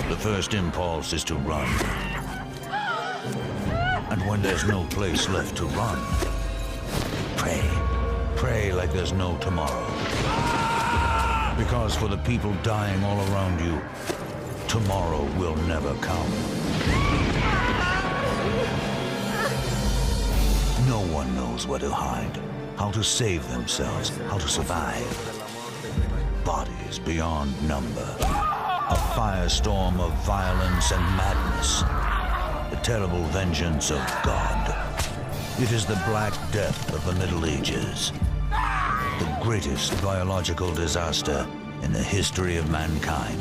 The first impulse is to run. And when there's no place left to run, pray. Pray like there's no tomorrow. Because for the people dying all around you, tomorrow will never come. No one knows where to hide, how to save themselves, how to survive. Bodies beyond number. A firestorm of violence and madness. The terrible vengeance of God. It is the Black Death of the Middle Ages. The greatest biological disaster in the history of mankind.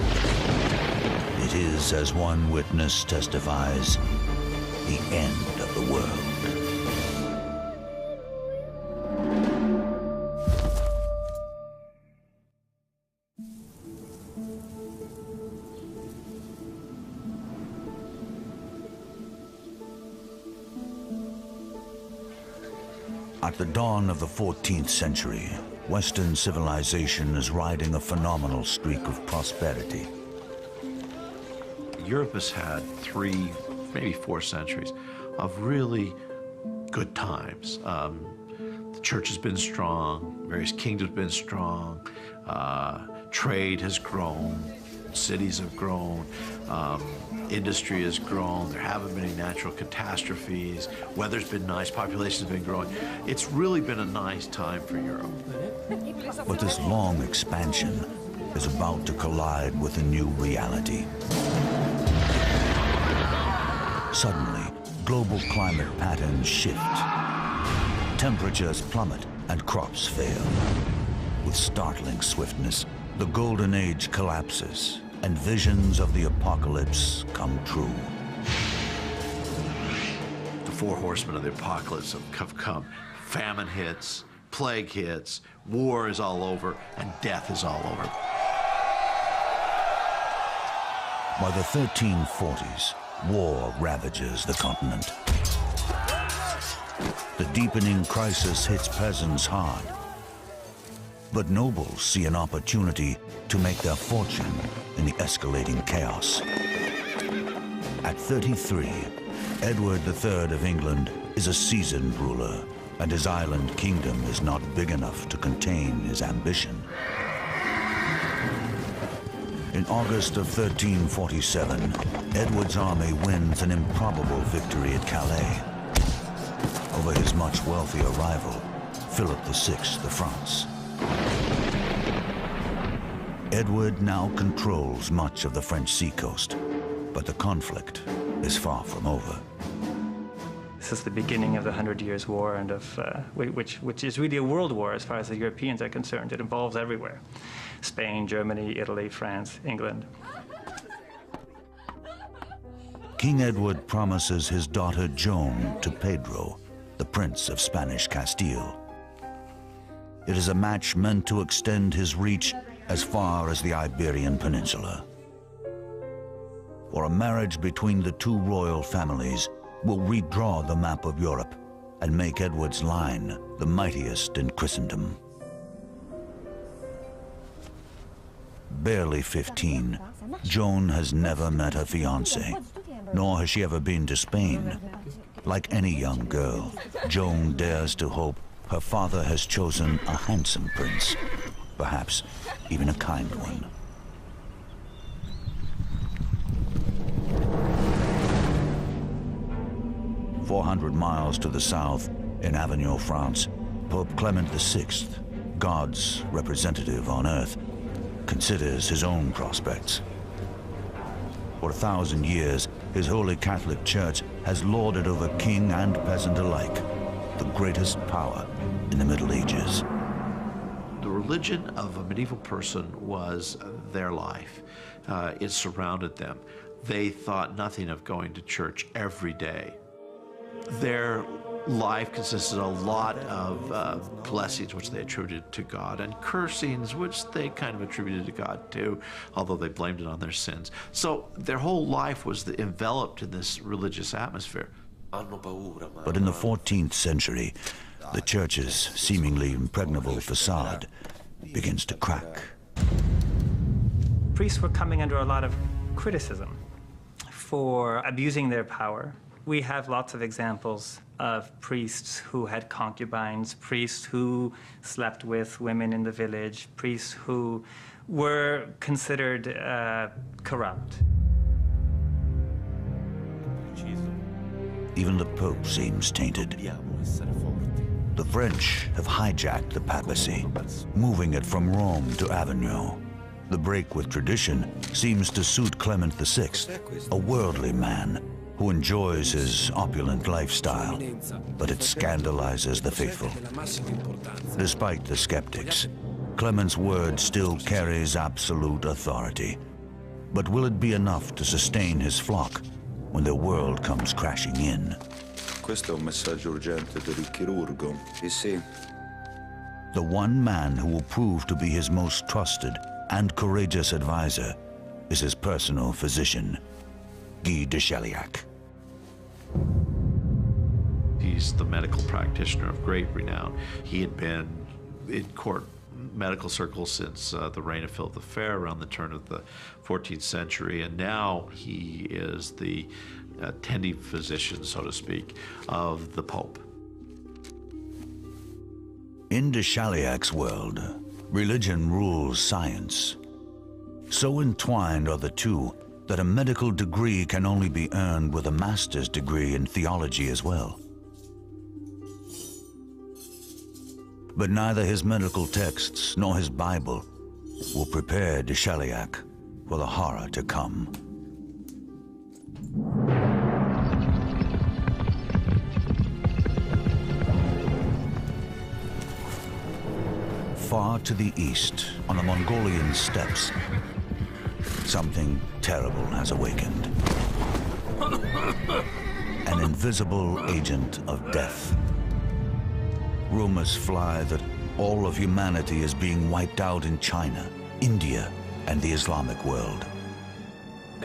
It is, as one witness testifies, the end of the world. At the dawn of the 14th century, Western civilization is riding a phenomenal streak of prosperity. Europe has had 3, maybe 4 centuries of really good times. The church has been strong, various kingdoms have been strong, trade has grown, cities have grown, industry has grown, there haven't been any natural catastrophes, weather's been nice, population's been growing. It's really been a nice time for Europe. But this long expansion is about to collide with a new reality. Suddenly, global climate patterns shift. Temperatures plummet and crops fail. With startling swiftness, the Golden Age collapses and visions of the apocalypse come true. The 4 horsemen of the apocalypse have come. Famine hits, plague hits, war is all over, and death is all over. By the 1340s, war ravages the continent. The deepening crisis hits peasants hard. But nobles see an opportunity to make their fortune in the escalating chaos. At 33, Edward III of England is a seasoned ruler, and his island kingdom is not big enough to contain his ambition. In August of 1347, Edward's army wins an improbable victory at Calais over his much wealthier rival, Philip VI of France. Edward now controls much of the French seacoast, but the conflict is far from over. This is the beginning of the 100 Years' War, and which is really a world war as far as the Europeans are concerned. It involves everywhere: Spain, Germany, Italy, France, England. King Edward promises his daughter Joan to Pedro, the Prince of Spanish Castile. It is a match meant to extend his reach as far as the Iberian Peninsula. For a marriage between the two royal families will redraw the map of Europe and make Edward's line the mightiest in Christendom. Barely 15, Joan has never met her fiancé, nor has she ever been to Spain. Like any young girl, Joan dares to hope her father has chosen a handsome prince, perhaps even a kind one. "400 miles to the south, in Avignon, France, Pope Clement VI, God's representative on earth, considers his own prospects. For 1,000 years, his Holy Catholic Church has lorded over king and peasant alike, the greatest power in the Middle Ages. The religion of a medieval person was their life. It surrounded them. They thought nothing of going to church every day. Their life consisted of a lot of blessings, which they attributed to God, and cursings, which they kind of attributed to God too, although they blamed it on their sins. So their whole life was enveloped in this religious atmosphere. But in the 14th century, the church's seemingly impregnable facade begins to crack. Priests were coming under a lot of criticism for abusing their power. We have lots of examples of priests who had concubines, priests who slept with women in the village, priests who were considered corrupt. Even the Pope seems tainted. The French have hijacked the papacy, moving it from Rome to Avignon. The break with tradition seems to suit Clement VI, a worldly man who enjoys his opulent lifestyle, but it scandalizes the faithful. Despite the skeptics, Clement's word still carries absolute authority. But will it be enough to sustain his flock when the world comes crashing in? Questo è un messaggio urgente per il chirurgo. Sì. The one man who will prove to be his most trusted and courageous advisor is his personal physician, Guy de Chaliac. He's the medical practitioner of great renown. He had been in court medical circles since the reign of Philip the Fair around the turn of the 14th century, and now he is the attending physician, so to speak, of the Pope. In de Chaliac's world, religion rules science. So entwined are the two that a medical degree can only be earned with a master's degree in theology as well. But neither his medical texts nor his Bible will prepare de Chaliac for the horror to come. Far to the east, on the Mongolian steppes, something terrible has awakened. An invisible agent of death. Rumors fly that all of humanity is being wiped out in China, India, and the Islamic world.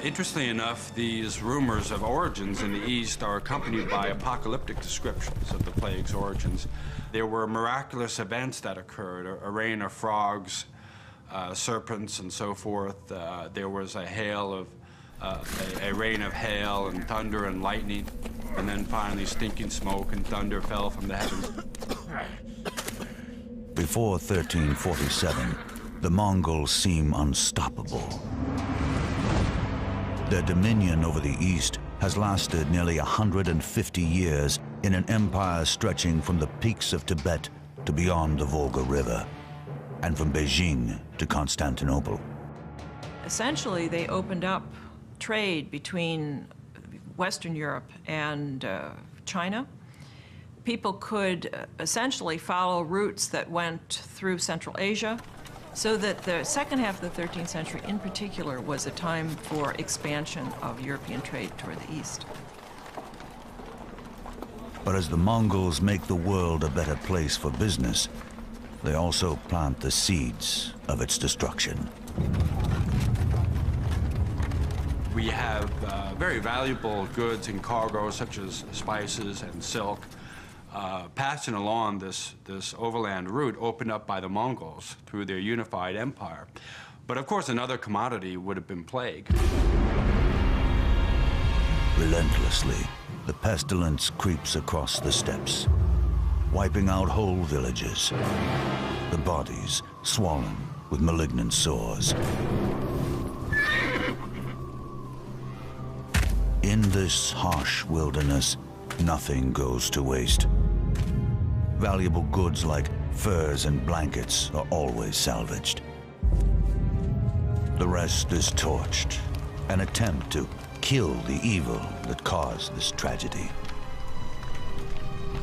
Interestingly enough, these rumors of origins in the East are accompanied by apocalyptic descriptions of the plague's origins. There were miraculous events that occurred, a rain of frogs, serpents, and so forth. There was a rain of hail and thunder and lightning, and then finally stinking smoke and thunder fell from the heavens. Before 1347, the Mongols seem unstoppable. Their dominion over the East has lasted nearly 150 years in an empire stretching from the peaks of Tibet to beyond the Volga River, and from Beijing to Constantinople. Essentially, they opened up trade between Western Europe and China. People could essentially follow routes that went through Central Asia, so that the second half of the 13th century in particular was a time for expansion of European trade toward the east. But as the Mongols make the world a better place for business, they also plant the seeds of its destruction. We have very valuable goods and cargoes such as spices and silk passing along this overland route opened up by the Mongols through their unified empire. But of course, another commodity would have been plague. Relentlessly, the pestilence creeps across the steppes, wiping out whole villages, the bodies swollen with malignant sores. In this harsh wilderness, nothing goes to waste. Valuable goods like furs and blankets are always salvaged. The rest is torched, an attempt to kill the evil that caused this tragedy.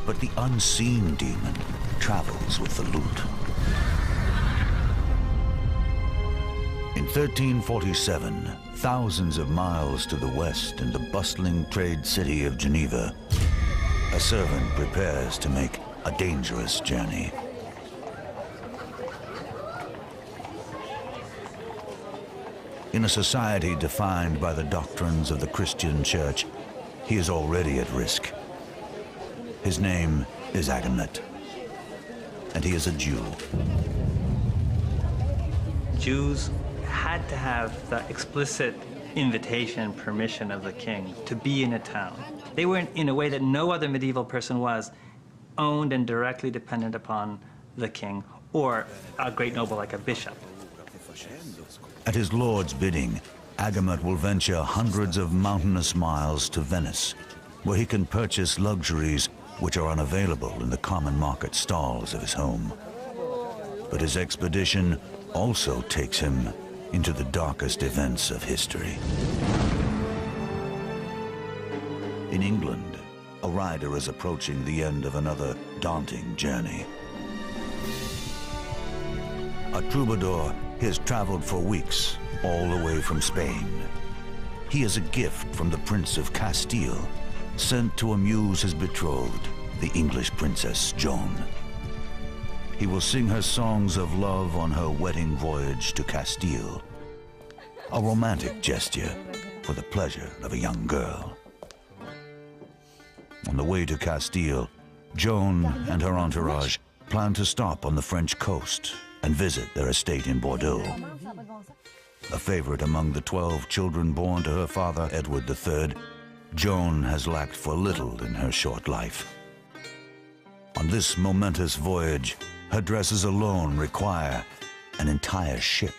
But the unseen demon travels with the loot. In 1347, thousands of miles to the west in the bustling trade city of Geneva, a servant prepares to make a dangerous journey. In a society defined by the doctrines of the Christian Church, he is already at risk. His name is Agamet, and he is a Jew. Jews had to have the explicit invitation and permission of the king to be in a town. They were, in a way that no other medieval person was, owned and directly dependent upon the king or a great noble like a bishop. At his lord's bidding, Agamet will venture hundreds of mountainous miles to Venice, where he can purchase luxuries which are unavailable in the common market stalls of his home. But his expedition also takes him into the darkest events of history. In England, a rider is approaching the end of another daunting journey. A troubadour, he has traveled for weeks, all the way from Spain. He is a gift from the Prince of Castile, sent to amuse his betrothed, the English Princess Joan. He will sing her songs of love on her wedding voyage to Castile, a romantic gesture for the pleasure of a young girl. On the way to Castile, Joan and her entourage plan to stop on the French coast and visit their estate in Bordeaux. A favorite among the 12 children born to her father, Edward III, Joan has lacked for little in her short life. On this momentous voyage, her dresses alone require an entire ship.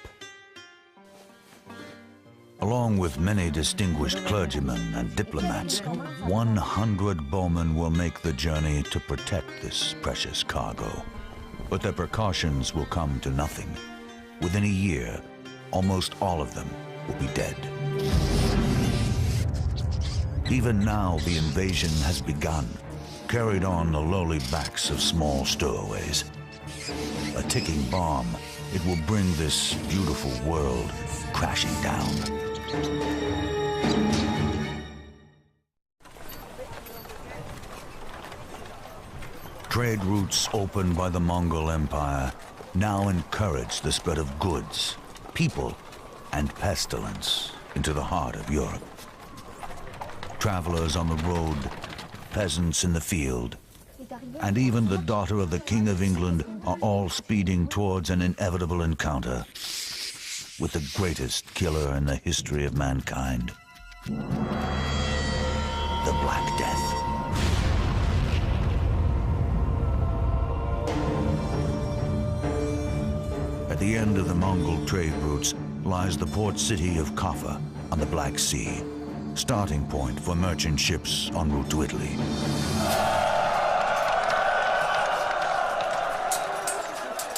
Along with many distinguished clergymen and diplomats, 100 bowmen will make the journey to protect this precious cargo. But their precautions will come to nothing. Within a year, almost all of them will be dead. Even now, the invasion has begun, carried on the lowly backs of small stowaways. A ticking bomb, it will bring this beautiful world crashing down. Trade routes opened by the Mongol Empire now encourage the spread of goods, people, and pestilence into the heart of Europe. Travelers on the road, peasants in the field, and even the daughter of the King of England are all speeding towards an inevitable encounter with the greatest killer in the history of mankind, the Black Death. At the end of the Mongol trade routes lies the port city of Kaffa on the Black Sea, starting point for merchant ships en route to Italy.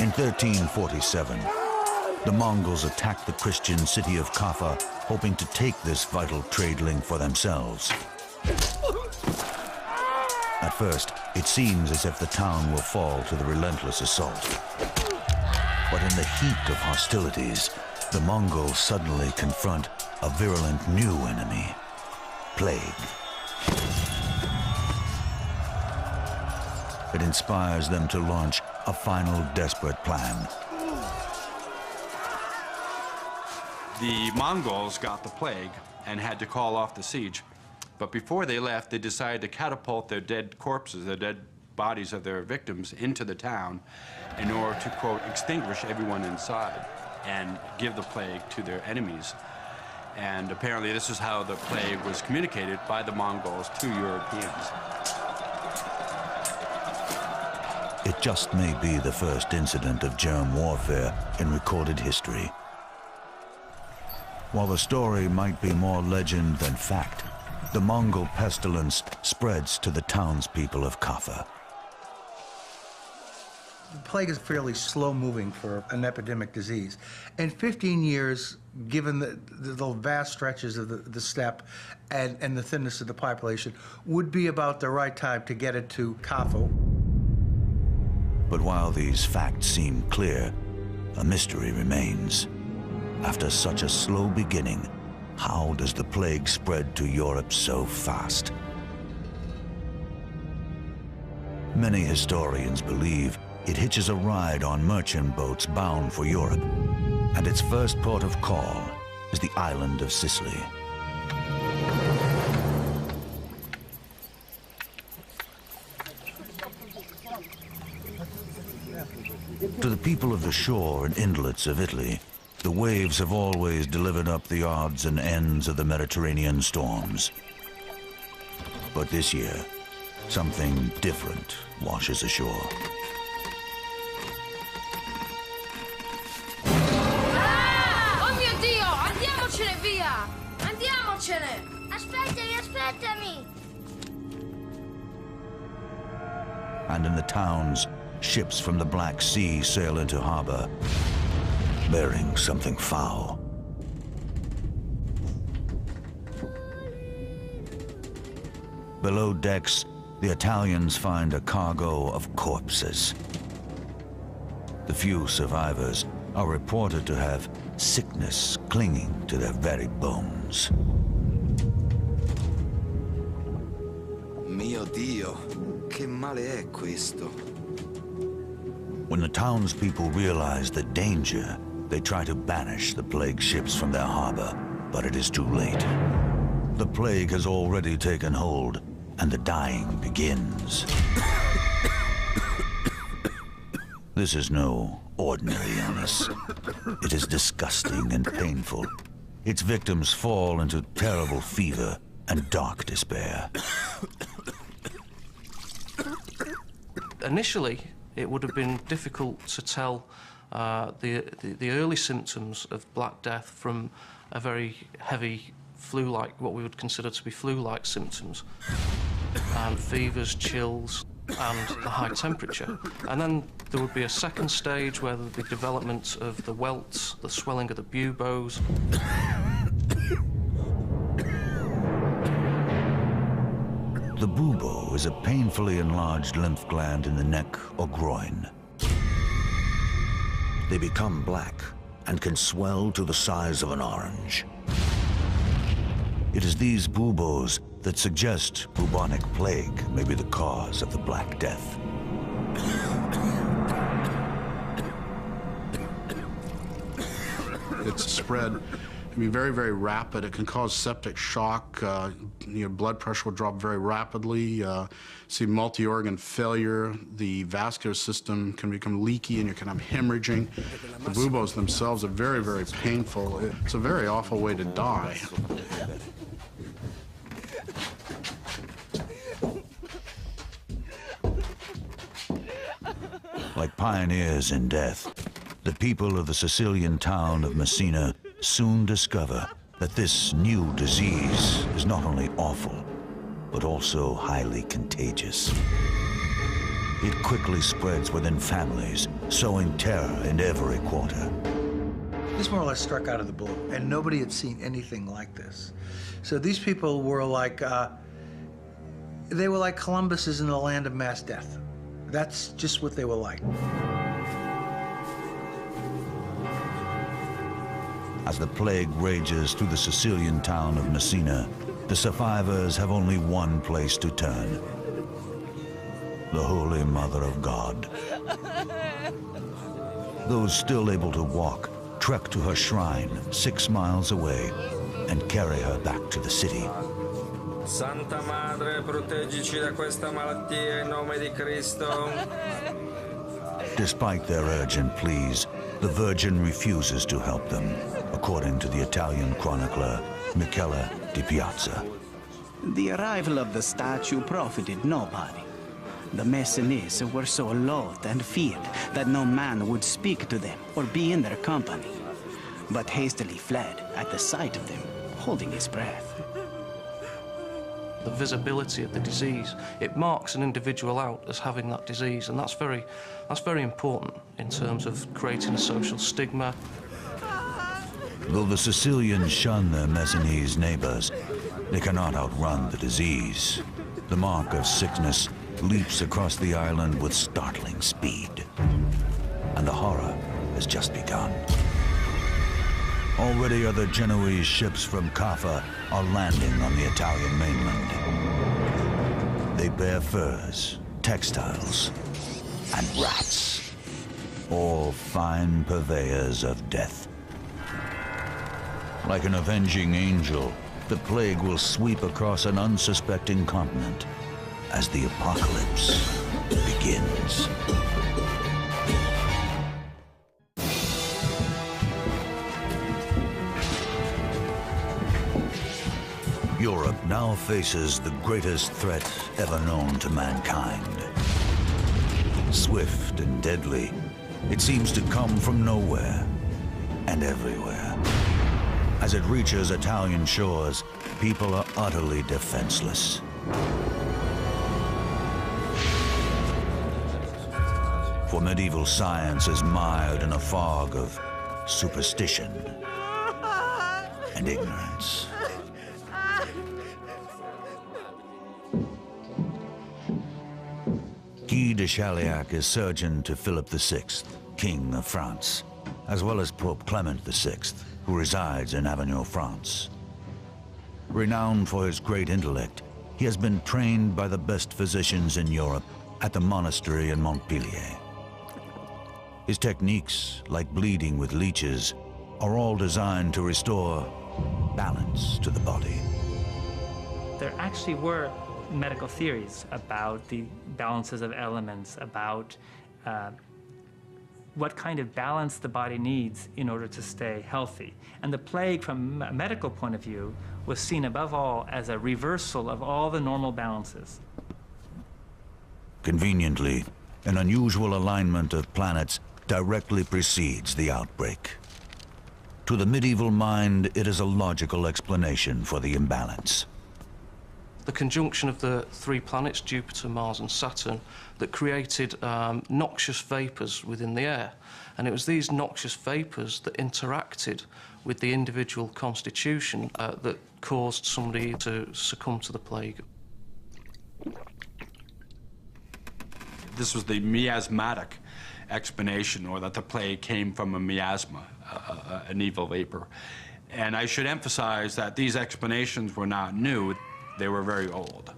In 1347, the Mongols attacked the Christian city of Kaffa, hoping to take this vital trade link for themselves. At first, it seems as if the town will fall to the relentless assault. But in the heat of hostilities, the Mongols suddenly confront a virulent new enemy, plague. It inspires them to launch a final desperate plan. The Mongols got the plague and had to call off the siege. But before they left, they decided to catapult their dead corpses, their dead bodies of their victims, into the town in order to, quote, extinguish everyone inside and give the plague to their enemies. And apparently this is how the plague was communicated by the Mongols to Europeans. It just may be the first incident of germ warfare in recorded history. While the story might be more legend than fact, the Mongol pestilence spreads to the townspeople of Kaffa. The plague is fairly slow-moving for an epidemic disease. In 15 years, given the vast stretches of the steppe and the thinness of the population, would be about the right time to get it to Kaffa. But while these facts seem clear, a mystery remains. After such a slow beginning, how does the plague spread to Europe so fast? Many historians believe it hitches a ride on merchant boats bound for Europe, and its first port of call is the island of Sicily. To the people of the shore and inlets of Italy, the waves have always delivered up the odds and ends of the Mediterranean storms. But this year, something different washes ashore. Ah! Oh mio Dio! Andiamocene via! Andiamocene! Aspettami, aspettami! And in the towns, ships from the Black Sea sail into harbor, bearing something foul. Below decks, the Italians find a cargo of corpses. The few survivors are reported to have sickness clinging to their very bones. Mio Dio, che male è questo? When the townspeople realize the danger, they try to banish the plague ships from their harbor, but it is too late. The plague has already taken hold, and the dying begins. This is no ordinary illness. It is disgusting and painful. Its victims fall into terrible fever and dark despair. Initially, it would have been difficult to tell the early symptoms of Black Death from a very heavy flu-like, what we would consider to be flu-like symptoms, and fevers, chills, and a high temperature. And then there would be a second stage where the development of the welts, the swelling of the buboes. The bubo is a painfully enlarged lymph gland in the neck or groin. They become black and can swell to the size of an orange. It is these buboes that suggest bubonic plague may be the cause of the Black Death. It's spread. It can be very, very rapid. It can cause septic shock. Your blood pressure will drop very rapidly. See multi-organ failure. The vascular system can become leaky and you can have hemorrhaging. The buboes themselves are very, very painful. It's a very awful way to die. Like pioneers in death, the people of the Sicilian town of Messina soon discover that this new disease is not only awful, but also highly contagious. It quickly spreads within families, sowing terror in every quarter. This more or less struck out of the blue, and nobody had seen anything like this. So these people were like, they were like Columbus is in the land of mass death. That's just what they were like. As the plague rages through the Sicilian town of Messina, the survivors have only one place to turn: the Holy Mother of God. Those still able to walk trek to her shrine 6 miles away and carry her back to the city. Santa Madre, proteggici da questa malattia in nome di Cristo. Despite their urgent pleas, the Virgin refuses to help them, according to the Italian chronicler Michele di Piazza. The arrival of the statue profited nobody. The Messinese were so loathed and feared that no man would speak to them or be in their company, but hastily fled at the sight of them, holding his breath. The visibility of the disease, it marks an individual out as having that disease, and that's very important in terms of creating a social stigma. Though the Sicilians shun their Messinese neighbors, they cannot outrun the disease. The mark of sickness leaps across the island with startling speed. And the horror has just begun. Already other Genoese ships from Caffa are landing on the Italian mainland. They bear furs, textiles, and rats, all fine purveyors of death. Like an avenging angel, the plague will sweep across an unsuspecting continent as the apocalypse begins. Europe now faces the greatest threat ever known to mankind. Swift and deadly, it seems to come from nowhere and everywhere. As it reaches Italian shores, people are utterly defenseless. For medieval science is mired in a fog of superstition and ignorance. Guy de Chauliac is surgeon to Philip VI, King of France, as well as Pope Clement VI, who resides in Avignon, France. Renowned for his great intellect, he has been trained by the best physicians in Europe at the monastery in Montpellier. His techniques, like bleeding with leeches, are all designed to restore balance to the body. There actually were medical theories about the balances of elements, about what kind of balance the body needs in order to stay healthy. And the plague, from a medical point of view, was seen above all as a reversal of all the normal balances. Conveniently, an unusual alignment of planets directly precedes the outbreak. To the medieval mind, it is a logical explanation for the imbalance. The conjunction of the three planets, Jupiter, Mars and Saturn, that created noxious vapours within the air. And it was these noxious vapours that interacted with the individual constitution that caused somebody to succumb to the plague. This was the miasmatic explanation, or that the plague came from a miasma, an evil vapor. And I should emphasize that these explanations were not new. They were very old.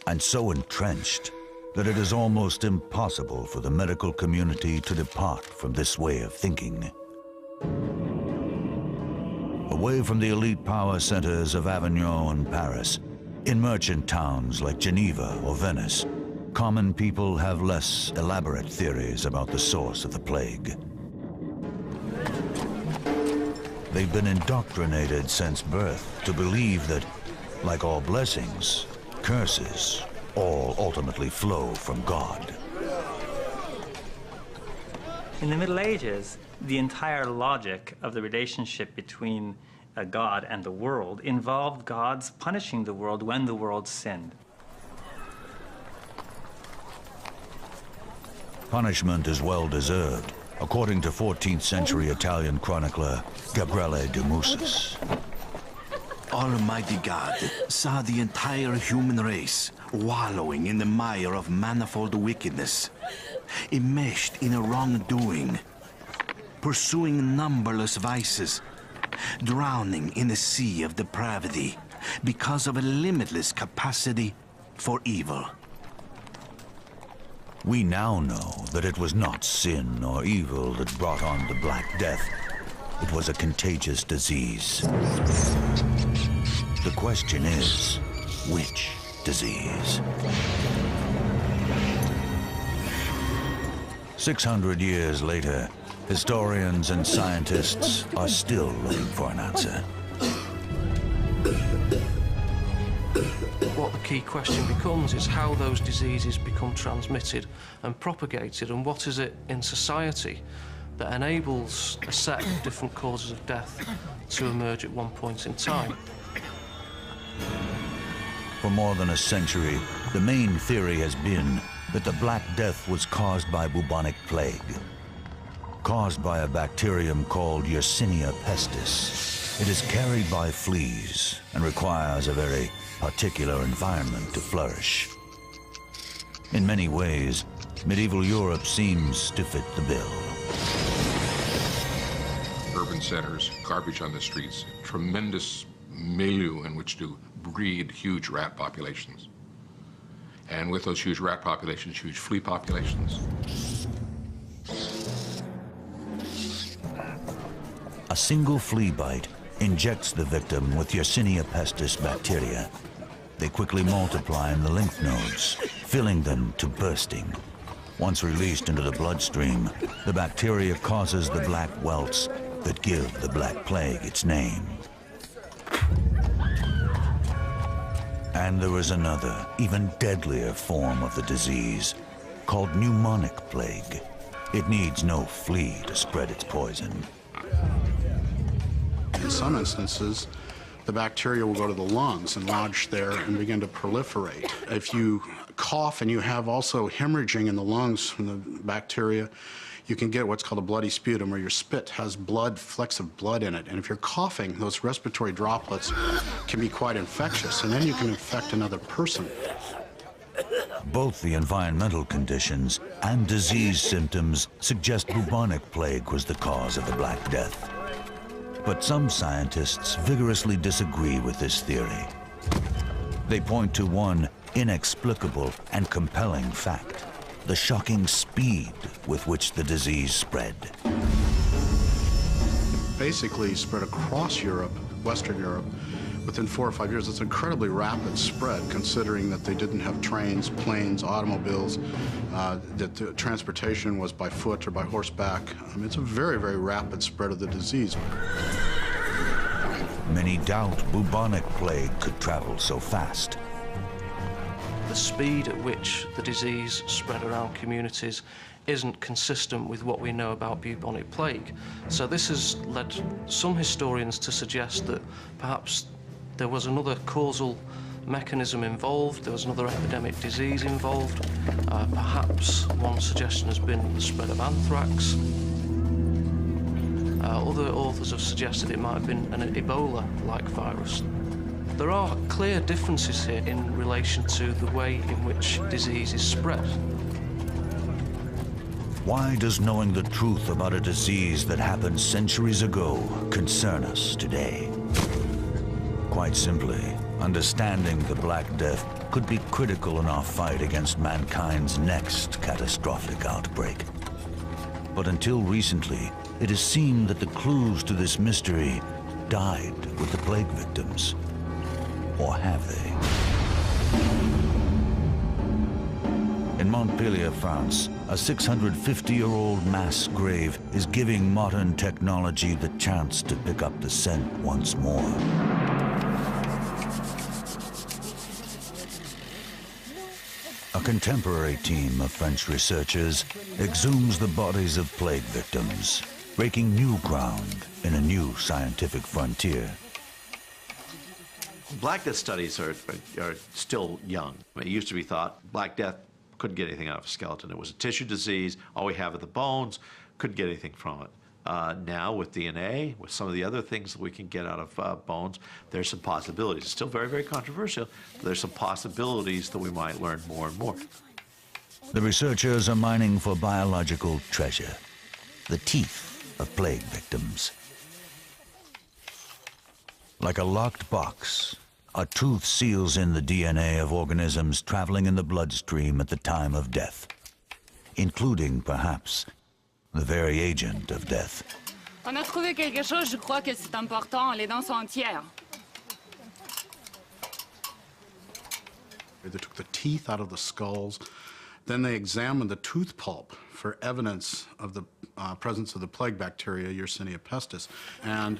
And so entrenched that it is almost impossible for the medical community to depart from this way of thinking. Away from the elite power centers of Avignon and Paris, in merchant towns like Geneva or Venice, common people have less elaborate theories about the source of the plague. They've been indoctrinated since birth to believe that, like all blessings, curses all ultimately flow from God. In the Middle Ages, the entire logic of the relationship between God and the world involved God's punishing the world when the world sinned. Punishment is well deserved, according to 14th century Italian chronicler Gabriele de Musas. Almighty God saw the entire human race wallowing in the mire of manifold wickedness, enmeshed in a wrongdoing, pursuing numberless vices, drowning in a sea of depravity because of a limitless capacity for evil. We now know that it was not sin or evil that brought on the Black Death. It was a contagious disease. The question is, which disease? 600 years later, historians and scientists are still looking for an answer. What the key question becomes is how those diseases become transmitted and propagated, and what is it in society that enables a set of different causes of death to emerge at one point in time. For more than a century, the main theory has been that the Black Death was caused by bubonic plague, caused by a bacterium called Yersinia pestis. It is carried by fleas and requires a very particular environment to flourish. In many ways, medieval Europe seems to fit the bill. Urban centers, garbage on the streets, tremendous milieu in which to breed huge rat populations. And with those huge rat populations, huge flea populations. A single flea bite injects the victim with Yersinia pestis bacteria. They quickly multiply in the lymph nodes, filling them to bursting. Once released into the bloodstream, the bacteria causes the black welts that give the Black Plague its name. And there is another, even deadlier form of the disease, called pneumonic plague. It needs no flea to spread its poison. In some instances, the bacteria will go to the lungs and lodge there and begin to proliferate. If you cough and you have also hemorrhaging in the lungs from the bacteria, you can get what's called a bloody sputum, where your spit has blood, flecks of blood in it. And if you're coughing, those respiratory droplets can be quite infectious, and then you can infect another person. Both the environmental conditions and disease symptoms suggest bubonic plague was the cause of the Black Death. But some scientists vigorously disagree with this theory. They point to one inexplicable and compelling fact: the shocking speed with which the disease spread. It basically spread across Europe, Western Europe, within 4 or 5 years. It's incredibly rapid spread, considering that they didn't have trains, planes, automobiles, that the transportation was by foot or by horseback. I mean, it's a very, very rapid spread of the disease. Many doubt bubonic plague could travel so fast. The speed at which the disease spread around communities isn't consistent with what we know about bubonic plague. So this has led some historians to suggest that perhaps there was another causal mechanism involved, there was another epidemic disease involved. Perhaps one suggestion has been the spread of anthrax. Other authors have suggested it might have been an Ebola-like virus. There are clear differences here in relation to the way in which disease is spread. Why does knowing the truth about a disease that happened centuries ago concern us today? Quite simply, understanding the Black Death could be critical in our fight against mankind's next catastrophic outbreak. But until recently, it has seemed that the clues to this mystery died with the plague victims. Or have they? In Montpellier, France, a 650-year-old mass grave is giving modern technology the chance to pick up the scent once more. A contemporary team of French researchers exhumes the bodies of plague victims, breaking new ground in a new scientific frontier. Black Death studies are still young. It used to be thought Black Death couldn't get anything out of a skeleton. It was a tissue disease. All we have are the bones. Couldn't get anything from it. Now with DNA, with some of the other things that we can get out of bones, there's some possibilities. It's still very, very controversial, but there's some possibilities that we might learn more and more. The researchers are mining for biological treasure, the teeth of plague victims. Like a locked box, a tooth seals in the DNA of organisms traveling in the bloodstream at the time of death, including, perhaps, the very agent of death. On a trouvé quelque chose, je crois que c'est important. Les dents sont entières. They took the teeth out of the skulls. Then they examined the tooth pulp for evidence of the presence of the plague bacteria, Yersinia pestis. And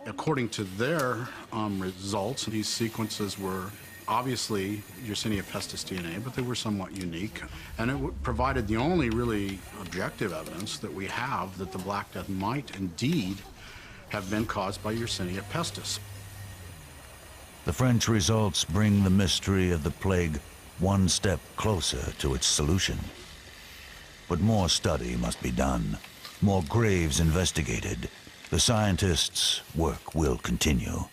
according to their results, these sequences were obviously Yersinia pestis DNA, but they were somewhat unique. And it provided the only really objective evidence that we have that the Black Death might indeed have been caused by Yersinia pestis. The French results bring the mystery of the plague one step closer to its solution. But more study must be done, more graves investigated. The scientists' work will continue.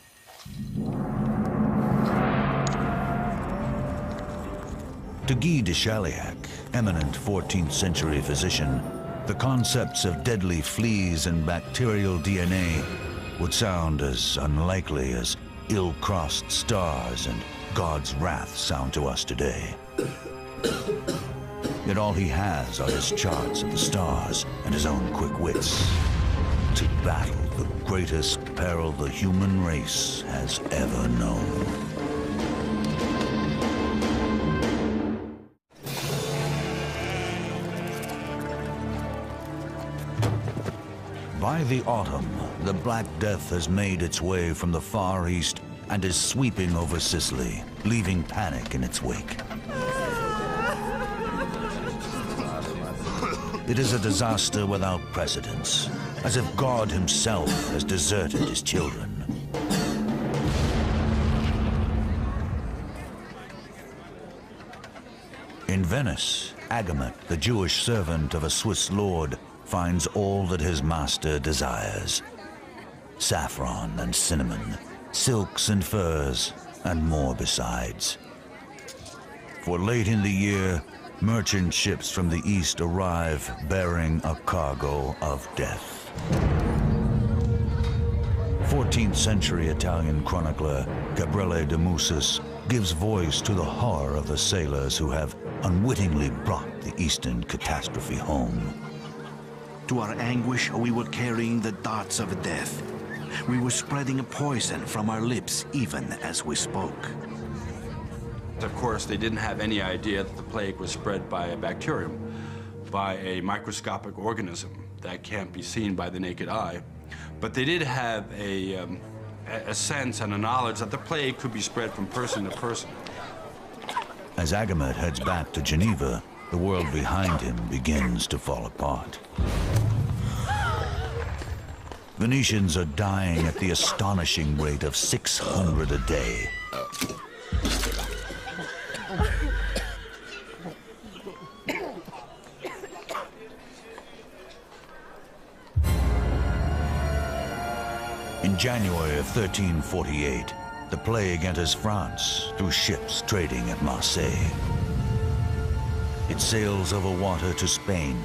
To Guy de Chaliac, eminent 14th century physician, the concepts of deadly fleas and bacterial DNA would sound as unlikely as ill-crossed stars and God's wrath sound to us today. Yet all he has are his charts of the stars and his own quick wits to battle the greatest peril the human race has ever known. By the autumn, the Black Death has made its way from the Far East and is sweeping over Sicily, leaving panic in its wake. It is a disaster without precedence, as if God himself has deserted his children. In Venice, Agamet, the Jewish servant of a Swiss lord, finds all that his master desires: saffron and cinnamon, silks and furs, and more besides. For late in the year, merchant ships from the east arrive bearing a cargo of death. 14th century Italian chronicler Gabriele de Mussis gives voice to the horror of the sailors who have unwittingly brought the eastern catastrophe home. To our anguish, we were carrying the darts of death. We were spreading a poison from our lips even as we spoke. Of course, they didn't have any idea that the plague was spread by a bacterium, by a microscopic organism that can't be seen by the naked eye. But they did have a sense and a knowledge that the plague could be spread from person to person. As Agamet heads back to Geneva, the world behind him begins to fall apart. Venetians are dying at the astonishing rate of 600 a day. In January of 1348, the plague enters France through ships trading at Marseille. It sails over water to Spain.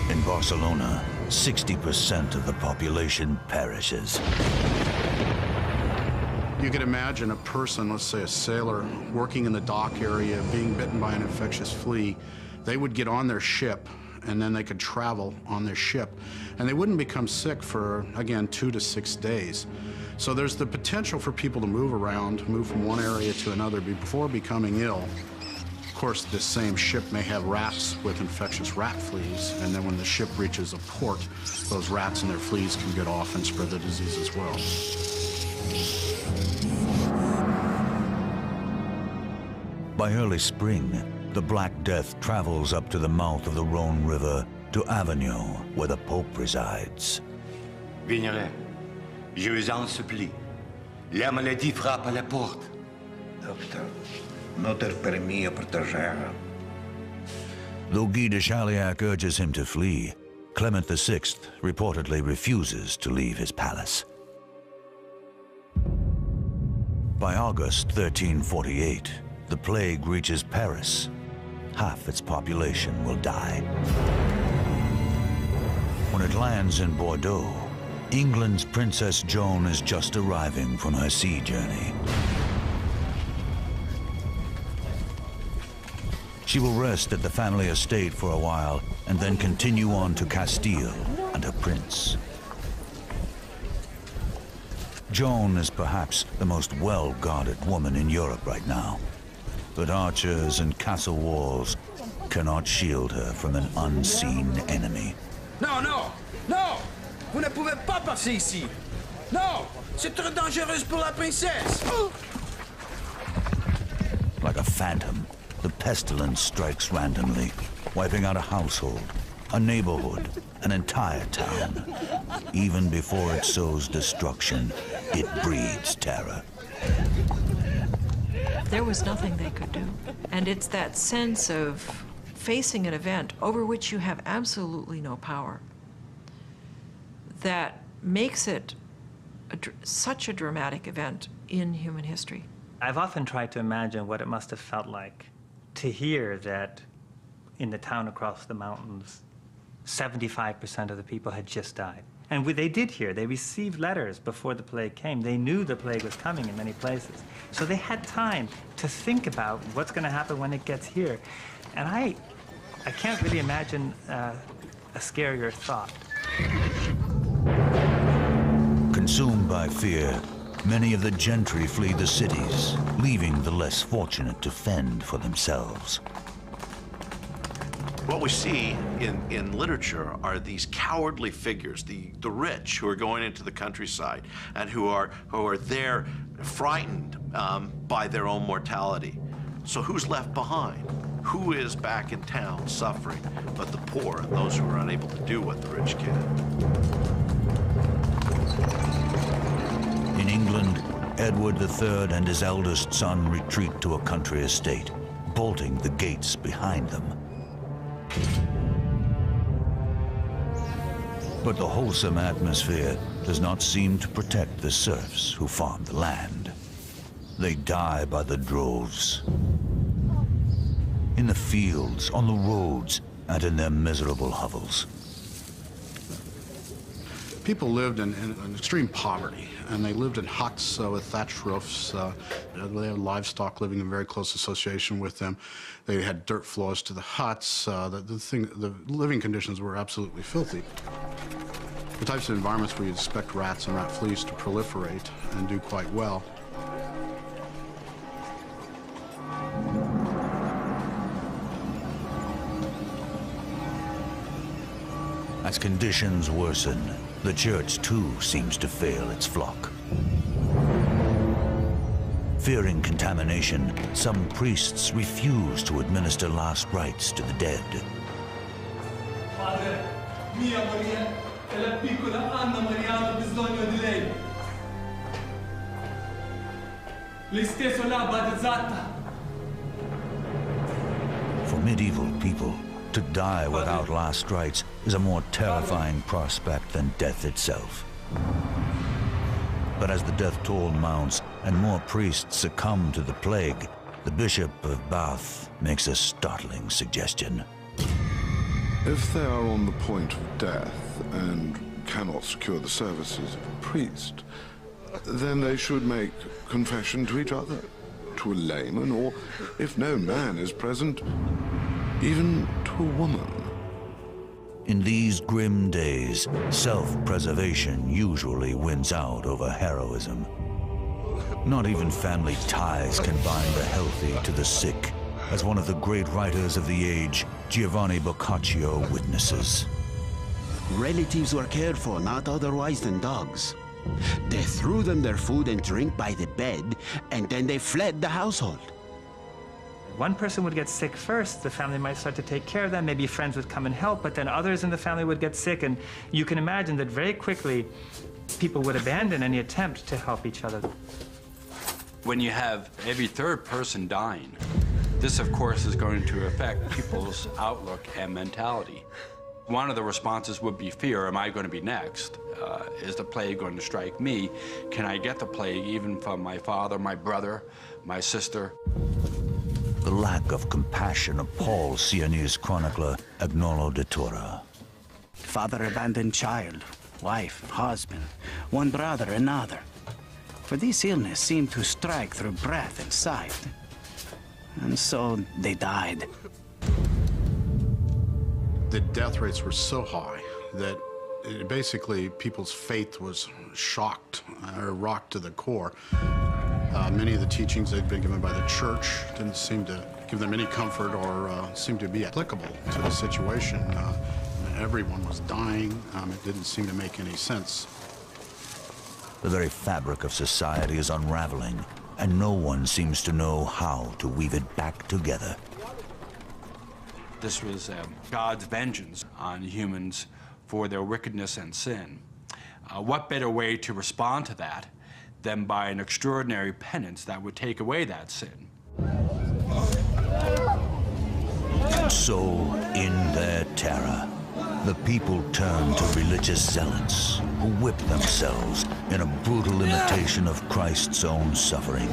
In Barcelona, 60% of the population perishes. You could imagine a person, let's say a sailor, working in the dock area, being bitten by an infectious flea. They would get on their ship, and then they could travel on their ship. And they wouldn't become sick for, again, 2 to 6 days. So there's the potential for people to move around, move from one area to another before becoming ill. Of course, this same ship may have rats with infectious rat fleas, and then when the ship reaches a port, those rats and their fleas can get off and spread the disease as well. By early spring, the Black Death travels up to the mouth of the Rhone River to Avignon, where the Pope resides. Vignerin, je vous en supplie. La maladie frappe à la porte. Docteur, notre permis protéger. Though Guy de Chauliac urges him to flee, Clement VI reportedly refuses to leave his palace. By August 1348, the plague reaches Paris. Half its population will die. When it lands in Bordeaux, England's Princess Joan is just arriving from her sea journey. She will rest at the family estate for a while and then continue on to Castile and her prince. Joan is perhaps the most well-guarded woman in Europe right now, but archers and castle walls cannot shield her from an unseen enemy. Non, non, non! Vous ne pouvez pas passer ici! Non! C'est trop dangereux pour la princesse! Like a phantom, the pestilence strikes randomly, wiping out a household, a neighborhood, an entire town. Even before it sows destruction, it breeds terror. There was nothing they could do. And it's that sense of facing an event over which you have absolutely no power that makes it such a dramatic event in human history. I've often tried to imagine what it must have felt like to hear that in the town across the mountains, 75% of the people had just died. And they did hear. They received letters before the plague came. They knew the plague was coming in many places. So they had time to think about what's going to happen when it gets here. And I can't really imagine a scarier thought. Consumed by fear, many of the gentry flee the cities, leaving the less fortunate to fend for themselves. What we see in literature are these cowardly figures, the rich who are going into the countryside and who are there frightened by their own mortality. So who's left behind? Who is back in town suffering but the poor and those who are unable to do what the rich can? In England, Edward III and his eldest son retreat to a country estate, bolting the gates behind them. But the wholesome atmosphere does not seem to protect the serfs who farm the land. They die by the droves. In the fields, on the roads, and in their miserable hovels. People lived in extreme poverty, and they lived in huts with thatched roofs. They had livestock living in very close association with them. They had dirt floors to the huts. The living conditions were absolutely filthy. The types of environments where you'd expect rats and rat fleas to proliferate and do quite well. As conditions worsen, the church too seems to fail its flock. Fearing contamination, some priests refuse to administer last rites to the dead. Padre, mia Maria e la piccola Anna Maria hanno bisogno di lei. Lei stesso l'ha battezzata. For medieval people, to die without last rites is a more terrifying prospect than death itself. But as the death toll mounts and more priests succumb to the plague, the Bishop of Bath makes a startling suggestion. If they are on the point of death and cannot secure the services of a priest, then they should make confession to each other, to a layman, or, if no man is present, even to a woman. In these grim days, self-preservation usually wins out over heroism. Not even family ties can bind the healthy to the sick, as one of the great writers of the age, Giovanni Boccaccio, witnesses. Relatives were cared for, not otherwise than dogs. They threw them their food and drink by the bed, and then they fled the household. One person would get sick first, the family might start to take care of them, maybe friends would come and help, but then others in the family would get sick, and you can imagine that very quickly people would abandon any attempt to help each other. When you have every third person dying, this of course is going to affect people's outlook and mentality. One of the responses would be fear. Am I going to be next? Is the plague going to strike me? Can I get the plague even from my father, my brother, my sister? The lack of compassion appalls Sienese chronicler Agnolo de Tora. Father abandoned child, wife, husband, one brother, another. For this illness seemed to strike through breath and sight. And so they died. The death rates were so high that basically people's faith was shocked or rocked to the core. Many of the teachings that had been given by the church didn't seem to give them any comfort or seem to be applicable to the situation. Everyone was dying. It didn't seem to make any sense. The very fabric of society is unraveling, and no one seems to know how to weave it back together. This was God's vengeance on humans for their wickedness and sin. What better way to respond to that than by an extraordinary penance that would take away that sin? And so, in their terror, the people turn to religious zealots who whip themselves in a brutal imitation of Christ's own suffering.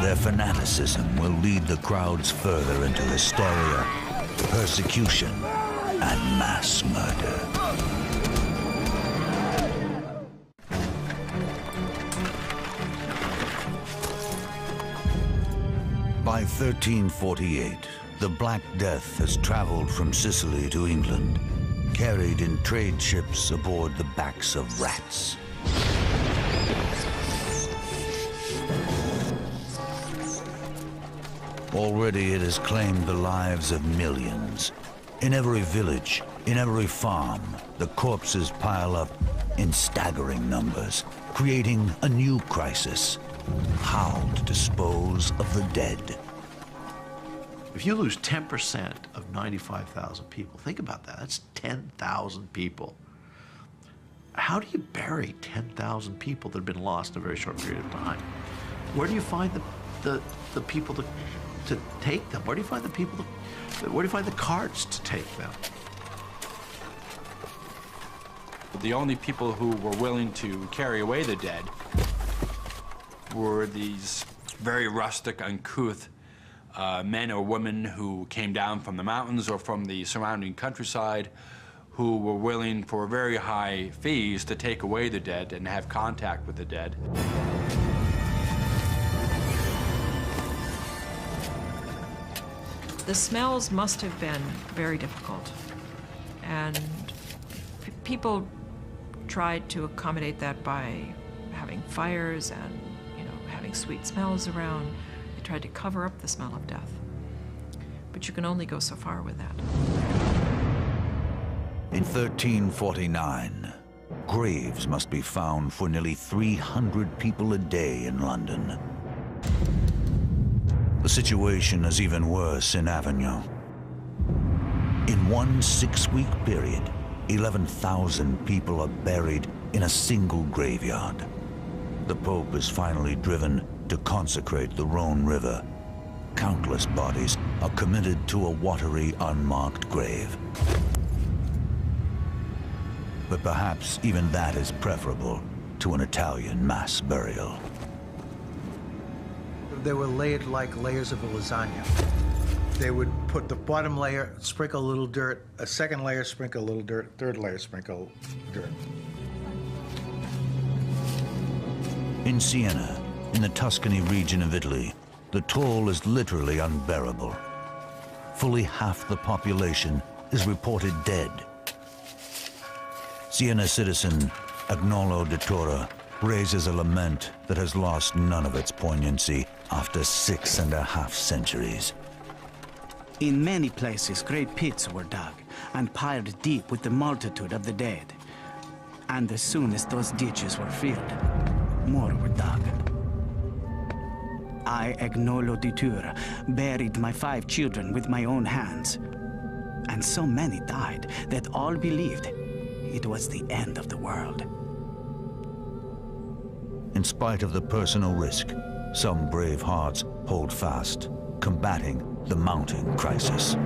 Their fanaticism will lead the crowds further into hysteria, persecution, and mass murder. By 1348, the Black Death has traveled from Sicily to England, carried in trade ships aboard the backs of rats. Already it has claimed the lives of millions. In every village, in every farm, the corpses pile up in staggering numbers, creating a new crisis: how to dispose of the dead. If you lose 10% of 95,000 people, think about that. That's 10,000 people. How do you bury 10,000 people that have been lost in a very short period of time? Where do you find the people to take them? Where do you find the people where do you find the carts to take them? The only people who were willing to carry away the dead were these very rustic, uncouth men or women who came down from the mountains or from the surrounding countryside, who were willing for very high fees to take away the dead and have contact with the dead. The smells must have been very difficult, and people tried to accommodate that by having fires and, having sweet smells around. They tried to cover up the smell of death. But you can only go so far with that. In 1349, graves must be found for nearly 300 people a day in London. The situation is even worse in Avignon. In one 6-week period, 11,000 people are buried in a single graveyard. The Pope is finally driven to consecrate the Rhone River. Countless bodies are committed to a watery, unmarked grave. But perhaps even that is preferable to an Italian mass burial. They were layered like layers of a lasagna. They would put the bottom layer, sprinkle a little dirt, a second layer, sprinkle a little dirt, third layer, sprinkle dirt. In Siena, in the Tuscany region of Italy, the toll is literally unbearable. Fully half the population is reported dead. Siena citizen Agnolo de Tora raises a lament that has lost none of its poignancy after 6.5 centuries. In many places, great pits were dug and piled deep with the multitude of the dead. And as soon as those ditches were filled, more were dug. I, Agnolo di Tura, buried my 5 children with my own hands. And so many died that all believed it was the end of the world. In spite of the personal risk, some brave hearts hold fast, combating the mounting crisis.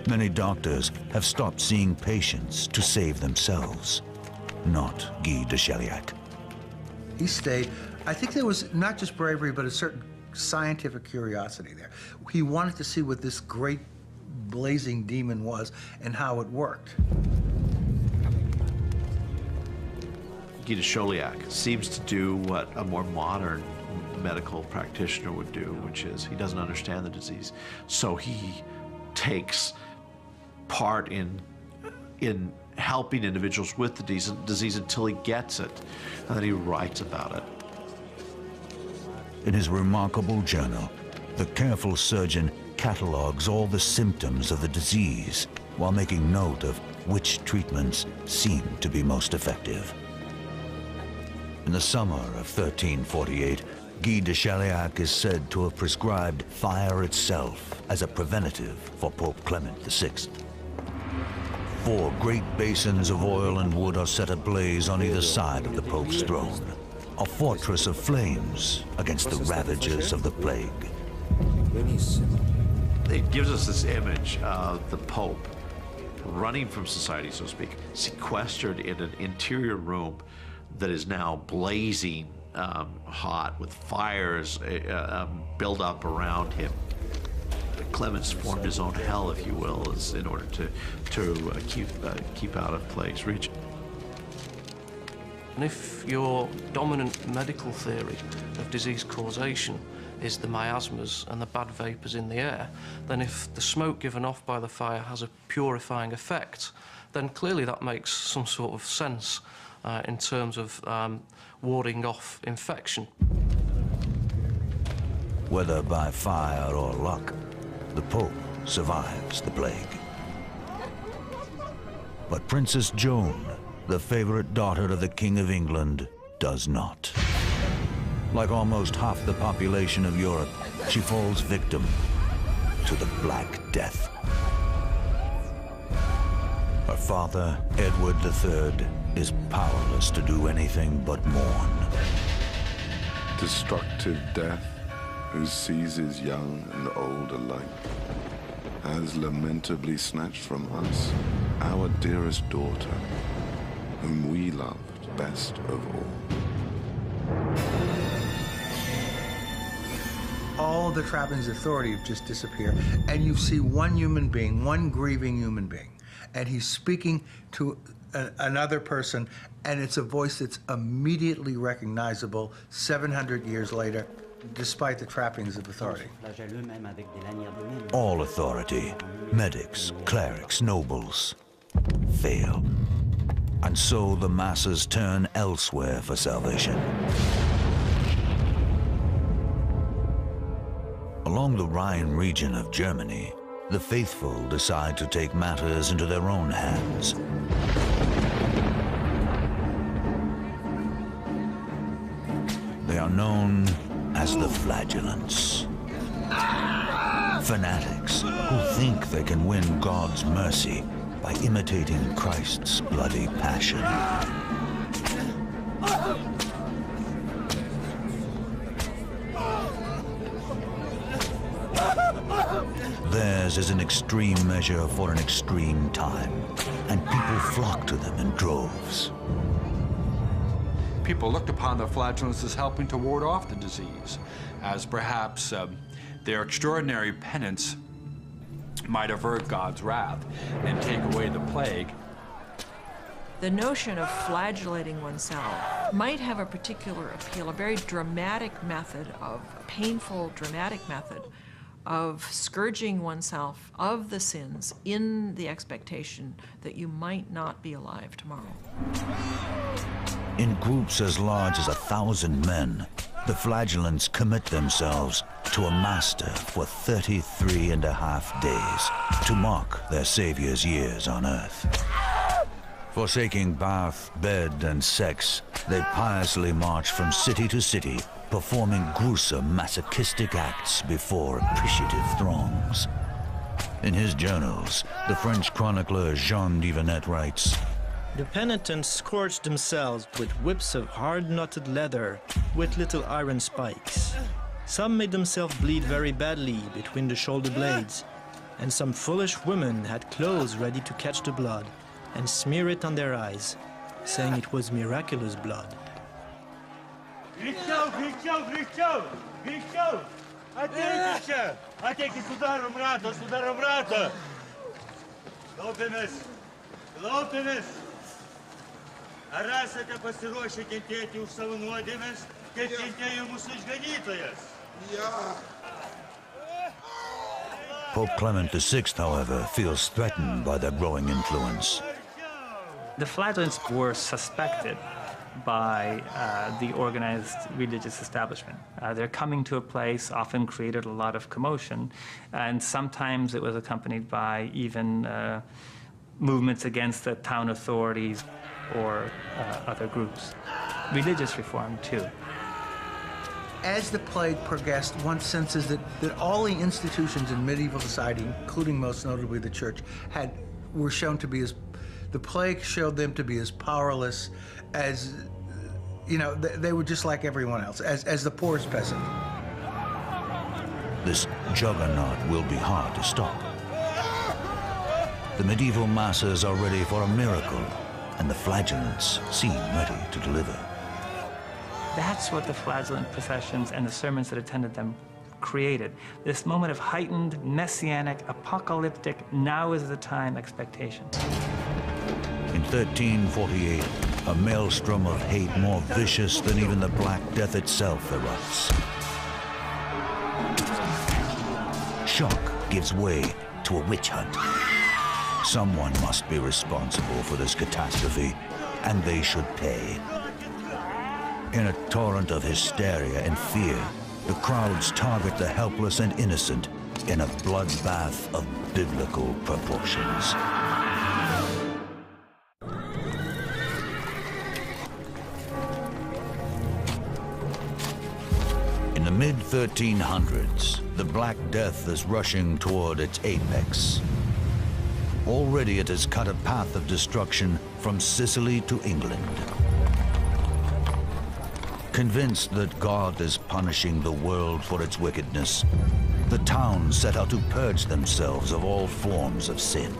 Many doctors have stopped seeing patients to save themselves. Not Guy de Chauliac. He stayed. I think there was not just bravery, but a certain scientific curiosity there. He wanted to see what this great blazing demon was and how it worked. Guy de Chauliac seems to do what a more modern medical practitioner would do, which is he doesn't understand the disease, so he takes part in helping individuals with the disease until he gets it, and then he writes about it. In his remarkable journal, the careful surgeon catalogues all the symptoms of the disease while making note of which treatments seem to be most effective. In the summer of 1348, Guy de Chauliac is said to have prescribed fire itself as a preventative for Pope Clement VI. 4 great basins of oil and wood are set ablaze on either side of the Pope's throne, a fortress of flames against the ravages of the plague. It gives us this image of the Pope running from society, so to speak, sequestered in an interior room that is now blazing hot with fires built up around him. Clemens formed his own hell, if you will, in order to keep out of plague's reach. And if your dominant medical theory of disease causation is the miasmas and the bad vapours in the air, then if the smoke given off by the fire has a purifying effect, then clearly that makes some sort of sense in terms of warding off infection. Whether by fire or luck, the Pope survives the plague. But Princess Joan, the favorite daughter of the King of England, does not. Like almost half the population of Europe, she falls victim to the Black Death. Her father, Edward III, is powerless to do anything but mourn. Destructive death, who seizes young and old alike, has lamentably snatched from us our dearest daughter, whom we loved best of all. All the trappings of authority have just disappeared, and you see one human being, one grieving human being, and he's speaking to another person, and it's a voice that's immediately recognizable 700 years later, despite the trappings of authority. All authority, medics, clerics, nobles, fail. And so the masses turn elsewhere for salvation. Along the Rhine region of Germany, the faithful decide to take matters into their own hands. They are known as the Flagellants. Fanatics who think they can win God's mercy by imitating Christ's bloody passion. Theirs is an extreme measure for an extreme time, and people flock to them in droves. People looked upon the flagellants as helping to ward off the disease, as perhaps their extraordinary penance might avert God's wrath and take away the plague. The notion of flagellating oneself might have a particular appeal, a very dramatic method of, a painful, dramatic method of scourging oneself of the sins in the expectation that you might not be alive tomorrow. In groups as large as 1,000 men, the Flagellants commit themselves to a master for 33.5 days to mark their Savior's years on earth. Forsaking bath, bed, and sex, they piously march from city to city, performing gruesome masochistic acts before appreciative throngs. In his journals, the French chronicler Jean d'Yvennet writes, "The penitents scourged themselves with whips of hard-knotted leather with little iron spikes. Some made themselves bleed very badly between the shoulder blades, and some foolish women had clothes ready to catch the blood and smear it on their eyes, saying it was miraculous blood." Pope Clement VI, however, feels threatened by their growing influence. The Flagellants were suspected by the organized religious establishment. Their coming to a place often created a lot of commotion, and sometimes it was accompanied by even movements against the town authorities or other groups. Religious reform, too. As the plague progressed, one senses that all the institutions in medieval society, including most notably the church, were shown to be as, the plague showed them to be as powerless as, you know, they were just like everyone else, as the poorest peasant. This juggernaut will be hard to stop. The medieval masses are ready for a miracle, and the Flagellants seem ready to deliver. That's what the flagellant processions and the sermons that attended them created. This moment of heightened, messianic, apocalyptic, now is the time expectation. In 1348, a maelstrom of hate more vicious than even the Black Death itself erupts. Shock gives way to a witch hunt. Someone must be responsible for this catastrophe, and they should pay. In a torrent of hysteria and fear, the crowds target the helpless and innocent in a bloodbath of biblical proportions. In the mid-1300s, the Black Death is rushing toward its apex. Already it has cut a path of destruction from Sicily to England. Convinced that God is punishing the world for its wickedness, the towns set out to purge themselves of all forms of sin.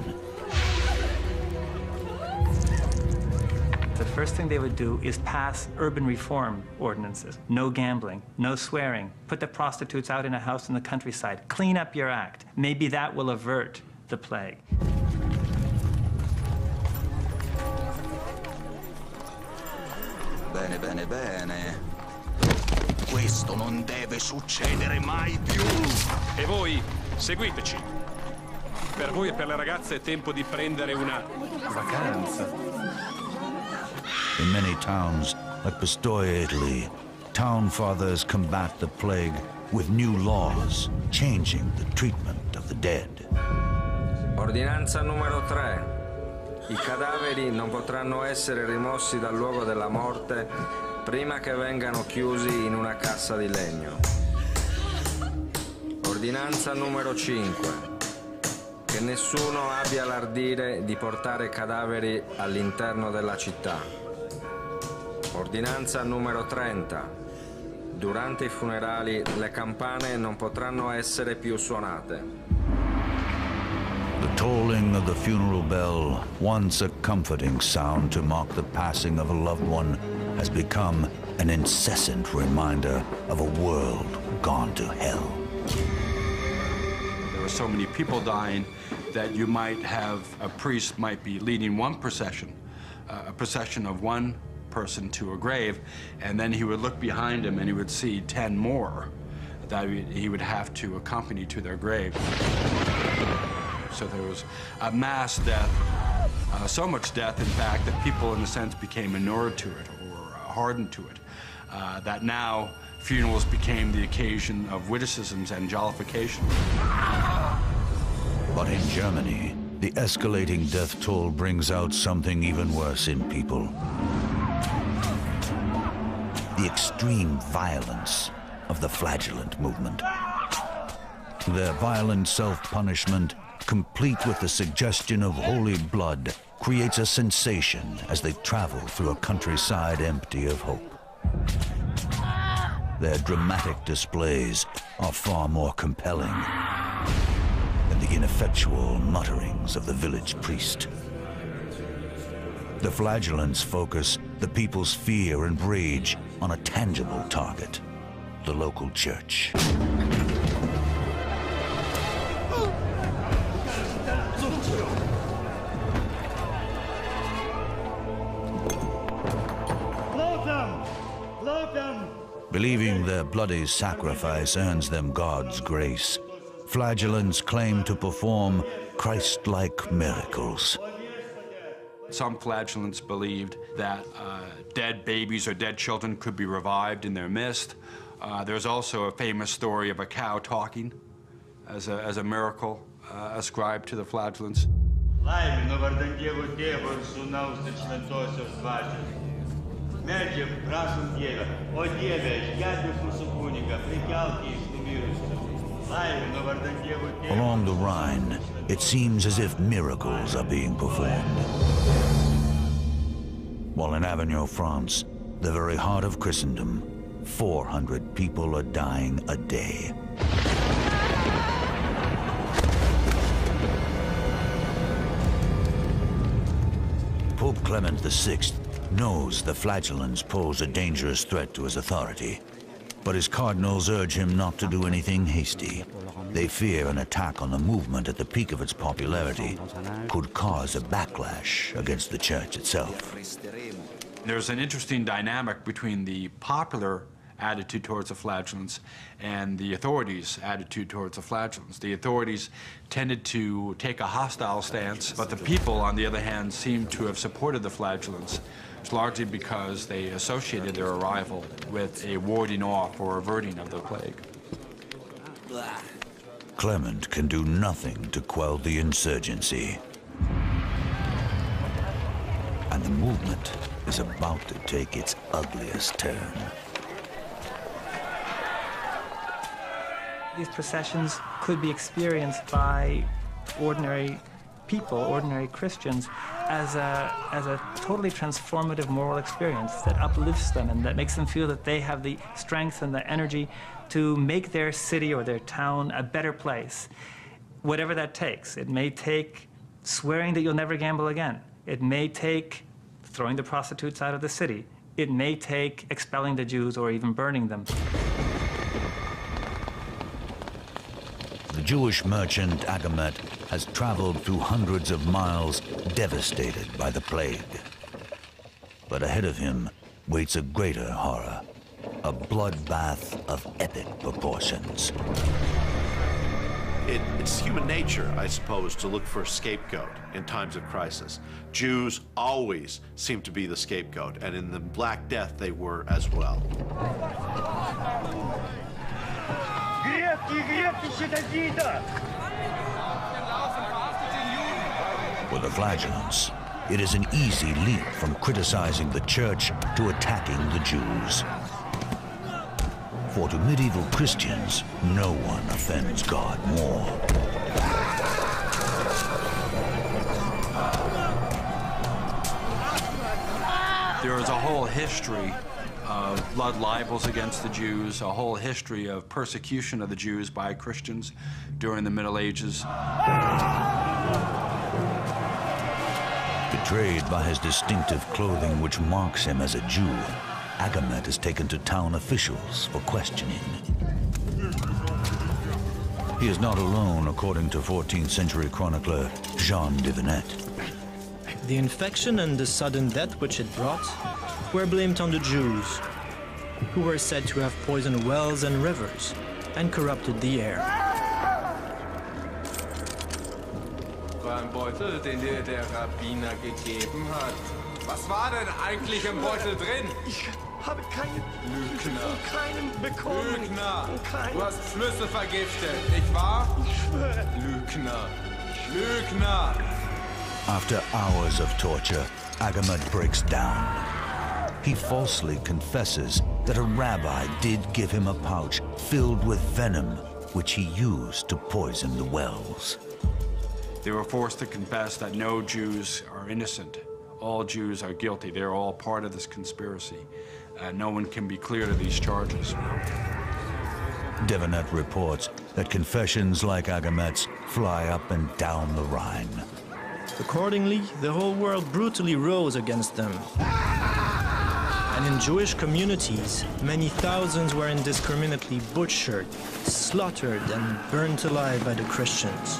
The first thing they would do is pass urban reform ordinances. No gambling, no swearing, put the prostitutes out in a house in the countryside, clean up your act. Maybe that will avert the plague. Bene, bene, bene. Questo non deve succedere mai più. E voi, seguiteci. Per voi e per le ragazze è tempo di prendere una vacanza. In many towns, like Pistoia, Italy, town fathers combat the plague with new laws, changing the treatment of the dead. Ordinanza numero 3. I cadaveri non potranno essere rimossi dal luogo della morte prima che vengano chiusi in una cassa di legno. Ordinanza numero 5. Che nessuno abbia l'ardire di portare cadaveri all'interno della città. Ordinanza numero 30. Durante i funerali le campane non potranno essere più suonate. The tolling of the funeral bell, once a comforting sound to mark the passing of a loved one, has become an incessant reminder of a world gone to hell. There were so many people dying that you might have, a priest might be leading one procession, a procession of one person to a grave, and then he would look behind him and he would see 10 more that he would have to accompany to their grave. So there was a mass death, so much death, in fact, that people, in a sense, became inured to it or hardened to it, that now funerals became the occasion of witticisms and jollification. But in Germany, the escalating death toll brings out something even worse in people. The extreme violence of the flagellant movement. Their violent self-punishment, complete with the suggestion of holy blood, creates a sensation as they travel through a countryside empty of hope. Their dramatic displays are far more compelling than the ineffectual mutterings of the village priest. The flagellants focus the people's fear and rage on a tangible target, the local church. Believing their bloody sacrifice earns them God's grace, flagellants claim to perform Christ-like miracles. Some flagellants believed that dead babies or dead children could be revived in their midst. There's also a famous story of a cow talking as a miracle ascribed to the flagellants. Along the Rhine, it seems as if miracles are being performed. While in Avignon, France, the very heart of Christendom, 400 people are dying a day. Pope Clement VI knows the flagellants pose a dangerous threat to his authority. But his cardinals urge him not to do anything hasty. They fear an attack on the movement at the peak of its popularity could cause a backlash against the church itself. There's an interesting dynamic between the popular attitude towards the flagellants and the authorities' attitude towards the flagellants. The authorities tended to take a hostile stance, but the people, on the other hand, seemed to have supported the flagellants, largely because they associated their arrival with a warding off or averting of the plague. Clement can do nothing to quell the insurgency. And the movement is about to take its ugliest turn. These processions could be experienced by ordinary people, ordinary Christians, as a totally transformative moral experience that uplifts them and that makes them feel that they have the strength and the energy to make their city or their town a better place, whatever that takes. It may take swearing that you'll never gamble again. It may take throwing the prostitutes out of the city. It may take expelling the Jews or even burning them. The Jewish merchant Agamet has traveled through hundreds of miles, devastated by the plague. But ahead of him waits a greater horror, a bloodbath of epic proportions. It's human nature, I suppose, to look for a scapegoat in times of crisis. Jews always seem to be the scapegoat, and in the Black Death they were as well. For the flagellants, it is an easy leap from criticizing the church to attacking the Jews. For to medieval Christians, no one offends God more. There is a whole history of blood libels against the Jews, a whole history of persecution of the Jews by Christians during the Middle Ages. Betrayed by his distinctive clothing which marks him as a Jew, Agamet is taken to town officials for questioning. He is not alone, according to 14th century chronicler Jean de Venette. The infection and the sudden death which it brought were blamed on the Jews, who were said to have poisoned wells and rivers and corrupted the air. Ein Beutel, den dir der Rabbiner gegeben hat. Was war denn eigentlich im Beutel drin? Ich habe keinen Lügner. Keinen bekommen. Lügner. Keinen. Du hast Flüsse vergiftet, nicht wahr? Ich schwöre. Lügner. Lügner. After hours of torture, Agamet breaks down. He falsely confesses that a rabbi did give him a pouch filled with venom, which he used to poison the wells. They were forced to confess that no Jews are innocent. All Jews are guilty. They're all part of this conspiracy. No one can be cleared of these charges. De Venette reports that confessions like Agamet's fly up and down the Rhine. Accordingly, the whole world brutally rose against them. And in Jewish communities, many thousands were indiscriminately butchered, slaughtered, and burnt alive by the Christians.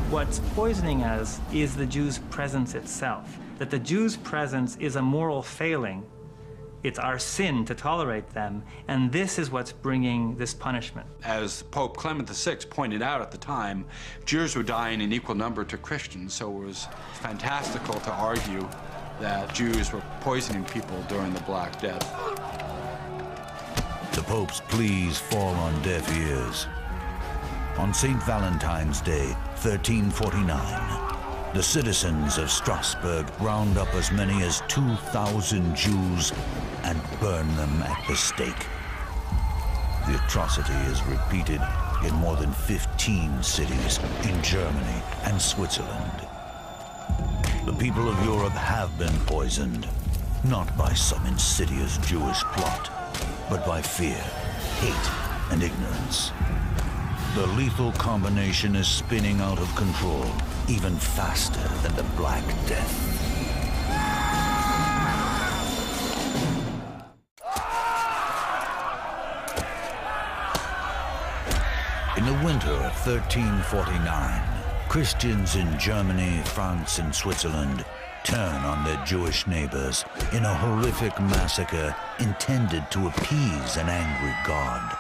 What's poisoning us is the Jews' presence itself. That the Jews' presence is a moral failing. It's our sin to tolerate them, and this is what's bringing this punishment. As Pope Clement VI pointed out at the time, Jews were dying in equal number to Christians, so it was fantastical to argue that Jews were poisoning people during the Black Death. The Pope's pleas fall on deaf ears. On St. Valentine's Day, 1349, the citizens of Strasbourg round up as many as 2,000 Jews and burn them at the stake. The atrocity is repeated in more than 15 cities in Germany and Switzerland. The people of Europe have been poisoned, not by some insidious Jewish plot, but by fear, hate, and ignorance. The lethal combination is spinning out of control, even faster than the Black Death. In the winter of 1349, Christians in Germany, France, and Switzerland turn on their Jewish neighbors in a horrific massacre intended to appease an angry God.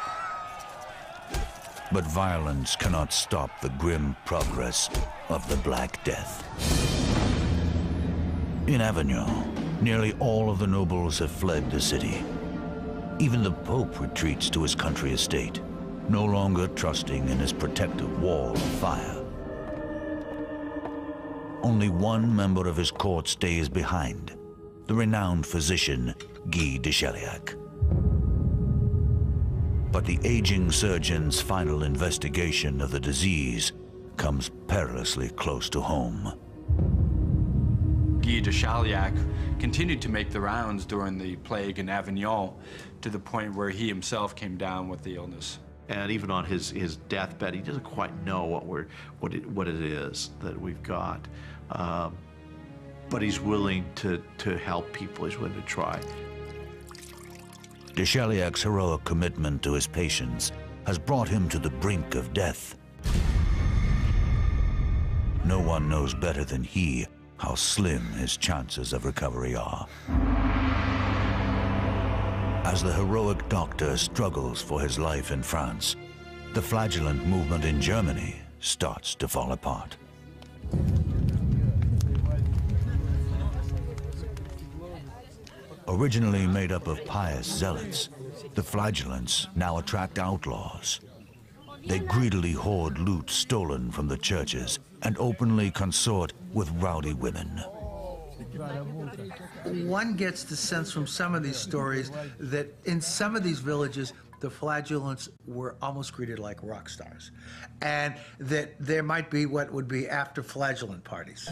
But violence cannot stop the grim progress of the Black Death. In Avignon, nearly all of the nobles have fled the city. Even the Pope retreats to his country estate, no longer trusting in his protective wall of fire. Only one member of his court stays behind, the renowned physician Guy de Chauliac. But the aging surgeon's final investigation of the disease comes perilously close to home. Guy de Chauliac continued to make the rounds during the plague in Avignon to the point where he himself came down with the illness. And even on his deathbed, he doesn't quite know what it is that we've got. But he's willing to help people. He's willing to try. De Chauliac's heroic commitment to his patients has brought him to the brink of death. No one knows better than he how slim his chances of recovery are. As the heroic doctor struggles for his life in France, the flagellant movement in Germany starts to fall apart. Originally made up of pious zealots, the flagellants now attract outlaws. They greedily hoard loot stolen from the churches and openly consort with rowdy women. One gets the sense from some of these stories that in some of these villages, the flagellants were almost treated like rock stars, and that there might be what would be after flagellant parties.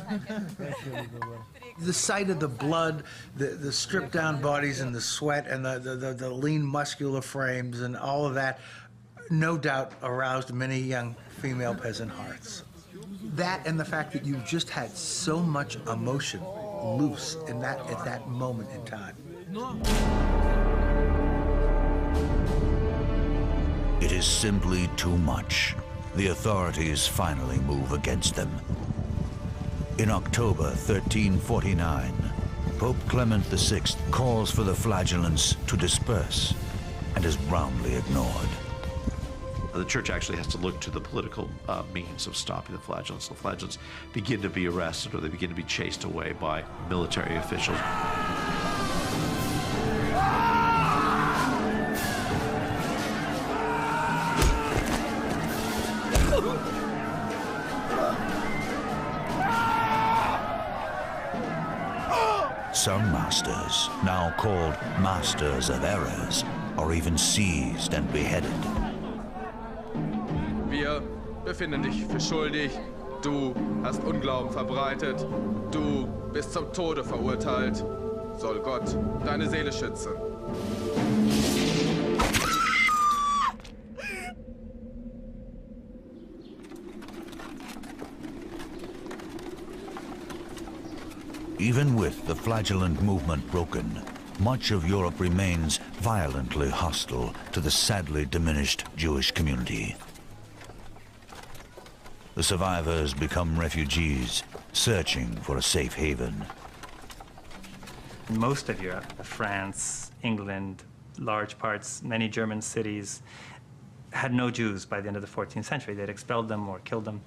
The sight of the blood, the stripped down bodies and the sweat and the lean muscular frames and all of that, no doubt aroused many young female peasant hearts. That and the fact that you just had so much emotion loose in at that moment in time. It is simply too much. The authorities finally move against them. In October 1349, Pope Clement VI calls for the flagellants to disperse and is roundly ignored. The church actually has to look to the political means of stopping the flagellants. The flagellants begin to be arrested or they begin to be chased away by military officials. Some masters, now called masters of errors, are even seized and beheaded. Wir befinden dich für schuldig. Du hast Unglauben verbreitet. Du bist zum Tode verurteilt. Soll Gott deine Seele schützen. Even with the flagellant movement broken, much of Europe remains violently hostile to the sadly diminished Jewish community. The survivors become refugees, searching for a safe haven. Most of Europe, France, England, large parts, many German cities, had no Jews by the end of the 14th century. They'd expelled them or killed them.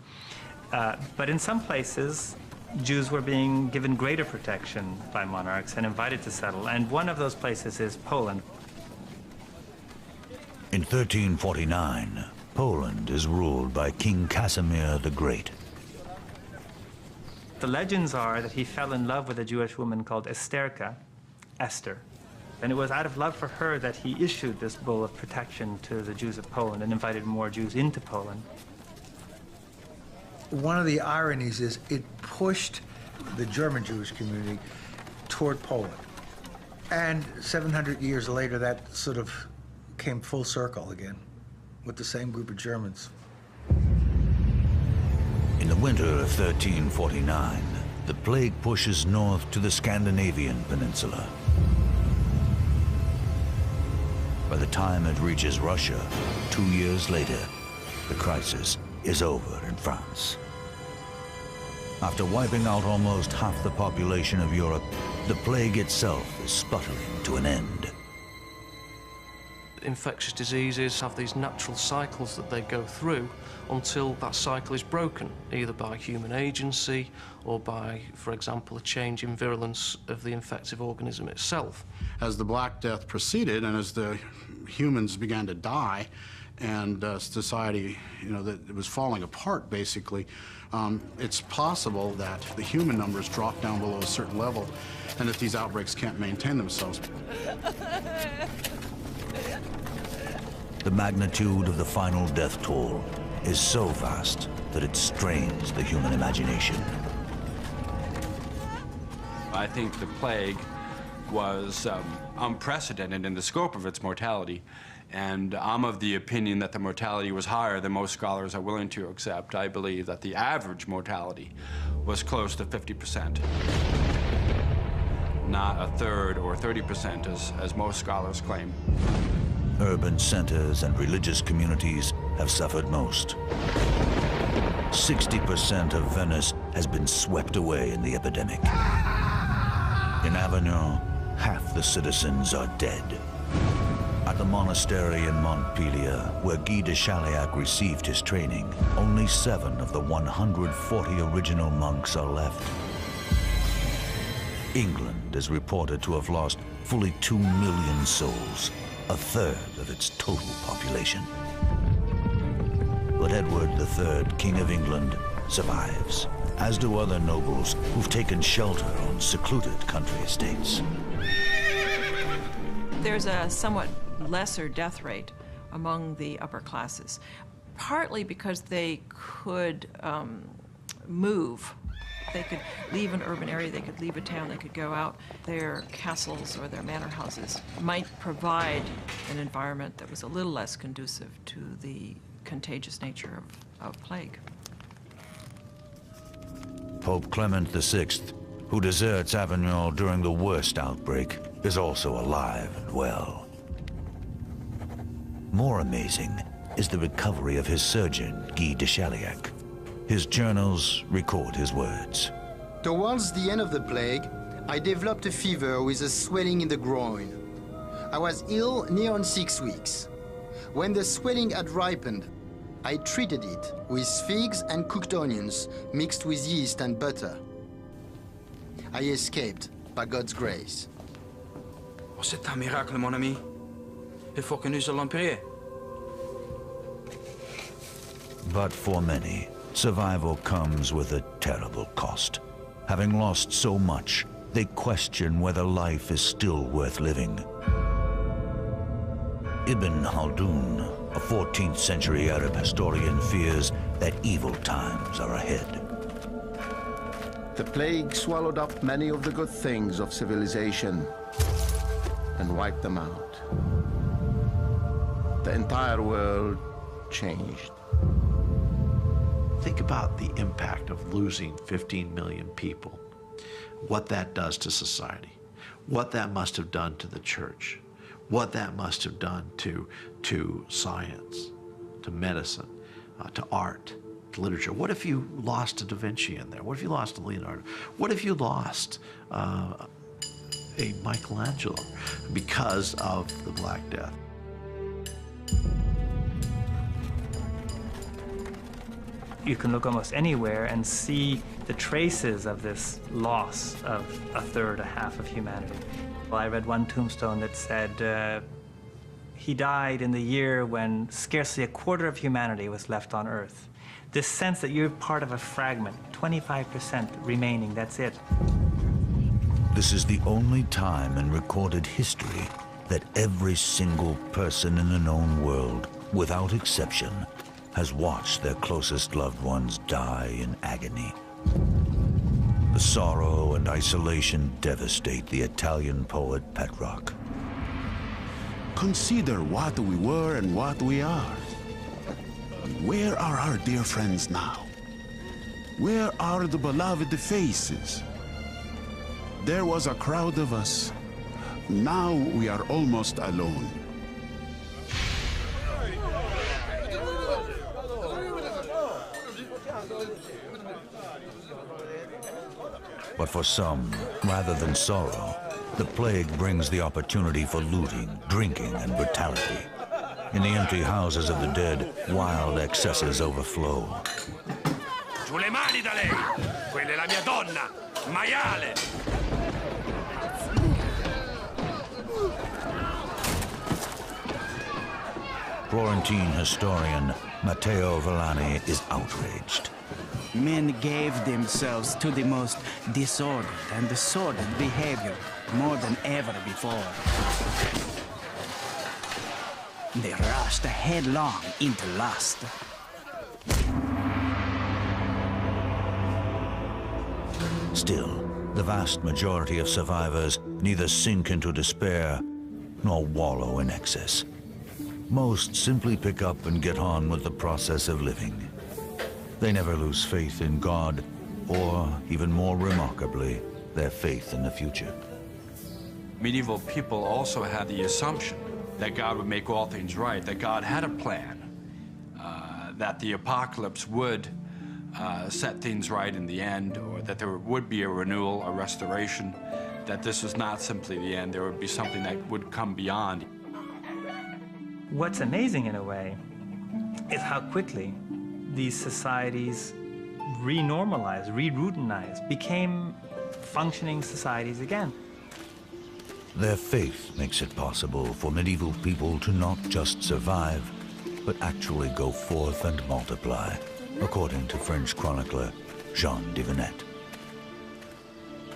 But in some places, Jews were being given greater protection by monarchs and invited to settle, and one of those places is Poland. In 1349, Poland is ruled by King Casimir the Great. The legends are that he fell in love with a Jewish woman called Esther, and it was out of love for her that he issued this bull of protection to the Jews of Poland and invited more Jews into Poland. One of the ironies is it pushed the German Jewish community toward Poland. And 700 years later, that sort of came full circle again with the same group of Germans. winter of 1349, the plague pushes north to the Scandinavian peninsula. By the time it reaches Russia, 2 years later, the crisis is over in France. After wiping out almost half the population of Europe, the plague itself is sputtering to an end. Infectious diseases have these natural cycles that they go through until that cycle is broken, either by human agency or by, for example, a change in virulence of the infective organism itself. As the Black Death proceeded and as the humans began to die and society, that it was falling apart basically, it's possible that the human numbers drop down below a certain level and that these outbreaks can't maintain themselves. The magnitude of the final death toll is so vast that it strains the human imagination. I think the plague was unprecedented in the scope of its mortality, and I'm of the opinion that the mortality was higher than most scholars are willing to accept. I believe that the average mortality was close to 50%, not a third or 30% as most scholars claim. Urban centers and religious communities have suffered most. 60% of Venice has been swept away in the epidemic. In Avignon, half the citizens are dead. At the monastery in Montpellier, where Guy de Chaliac received his training, only 7 of the 140 original monks are left. England is reported to have lost fully 2 million souls, a third of its total population. But Edward III, King of England, survives, as do other nobles who've taken shelter on secluded country estates. There's a somewhat lesser death rate among the upper classes, partly because they could move. They could leave an urban area, they could leave a town, they could go out. Their castles or their manor houses might provide an environment that was a little less conducive to the contagious nature of plague. Pope Clement VI, who deserts Avignon during the worst outbreak, is also alive and well. More amazing is the recovery of his surgeon, Guy de Chaliac. His journals record his words. Towards the end of the plague, I developed a fever with a swelling in the groin. I was ill near on 6 weeks. When the swelling had ripened, I treated it with figs and cooked onions mixed with yeast and butter. I escaped by God's grace. Oh, c'est un miracle, mon ami. Il faut que nous allons prier. But for many, survival comes with a terrible cost. Having lost so much, they question whether life is still worth living. Ibn Khaldun, a 14th century Arab historian, fears that evil times are ahead. The plague swallowed up many of the good things of civilization and wiped them out. The entire world changed. Think about the impact of losing 15 million people, what that does to society, what that must have done to the church, what that must have done to science, to medicine, to art, to literature. What if you lost a Da Vinci in there? What if you lost a Leonardo? What if you lost a Michelangelo because of the Black Death? You can look almost anywhere and see the traces of this loss of a third, a half of humanity. Well, I read one tombstone that said he died in the year when scarcely a quarter of humanity was left on Earth. This sense that you're part of a fragment, 25% remaining, that's it. This is the only time in recorded history that every single person in the known world, without exception, has watched their closest loved ones die in agony. The sorrow and isolation devastate the Italian poet Petrarch. Consider what we were and what we are. Where are our dear friends now? Where are the beloved faces? There was a crowd of us. Now we are almost alone. But for some, rather than sorrow, the plague brings the opportunity for looting, drinking, and brutality. In the empty houses of the dead, wild excesses overflow. Giù le mani da lei! Quella è la mia donna! Maiale! Florentine historian Matteo Villani is outraged. Men gave themselves to the most disordered and sordid behavior more than ever before. They rushed headlong into lust. Still, the vast majority of survivors neither sink into despair nor wallow in excess. Most simply pick up and get on with the process of living. They never lose faith in God, or, even more remarkably, their faith in the future. Medieval people also had the assumption that God would make all things right, that God had a plan, that the apocalypse would set things right in the end, or that there would be a renewal, a restoration, that this was not simply the end, there would be something that would come beyond. What's amazing in a way is how quickly these societies renormalized, re-routinized, became functioning societies again. Their faith makes it possible for medieval people to not just survive, but actually go forth and multiply, according to French chronicler Jean de Venette.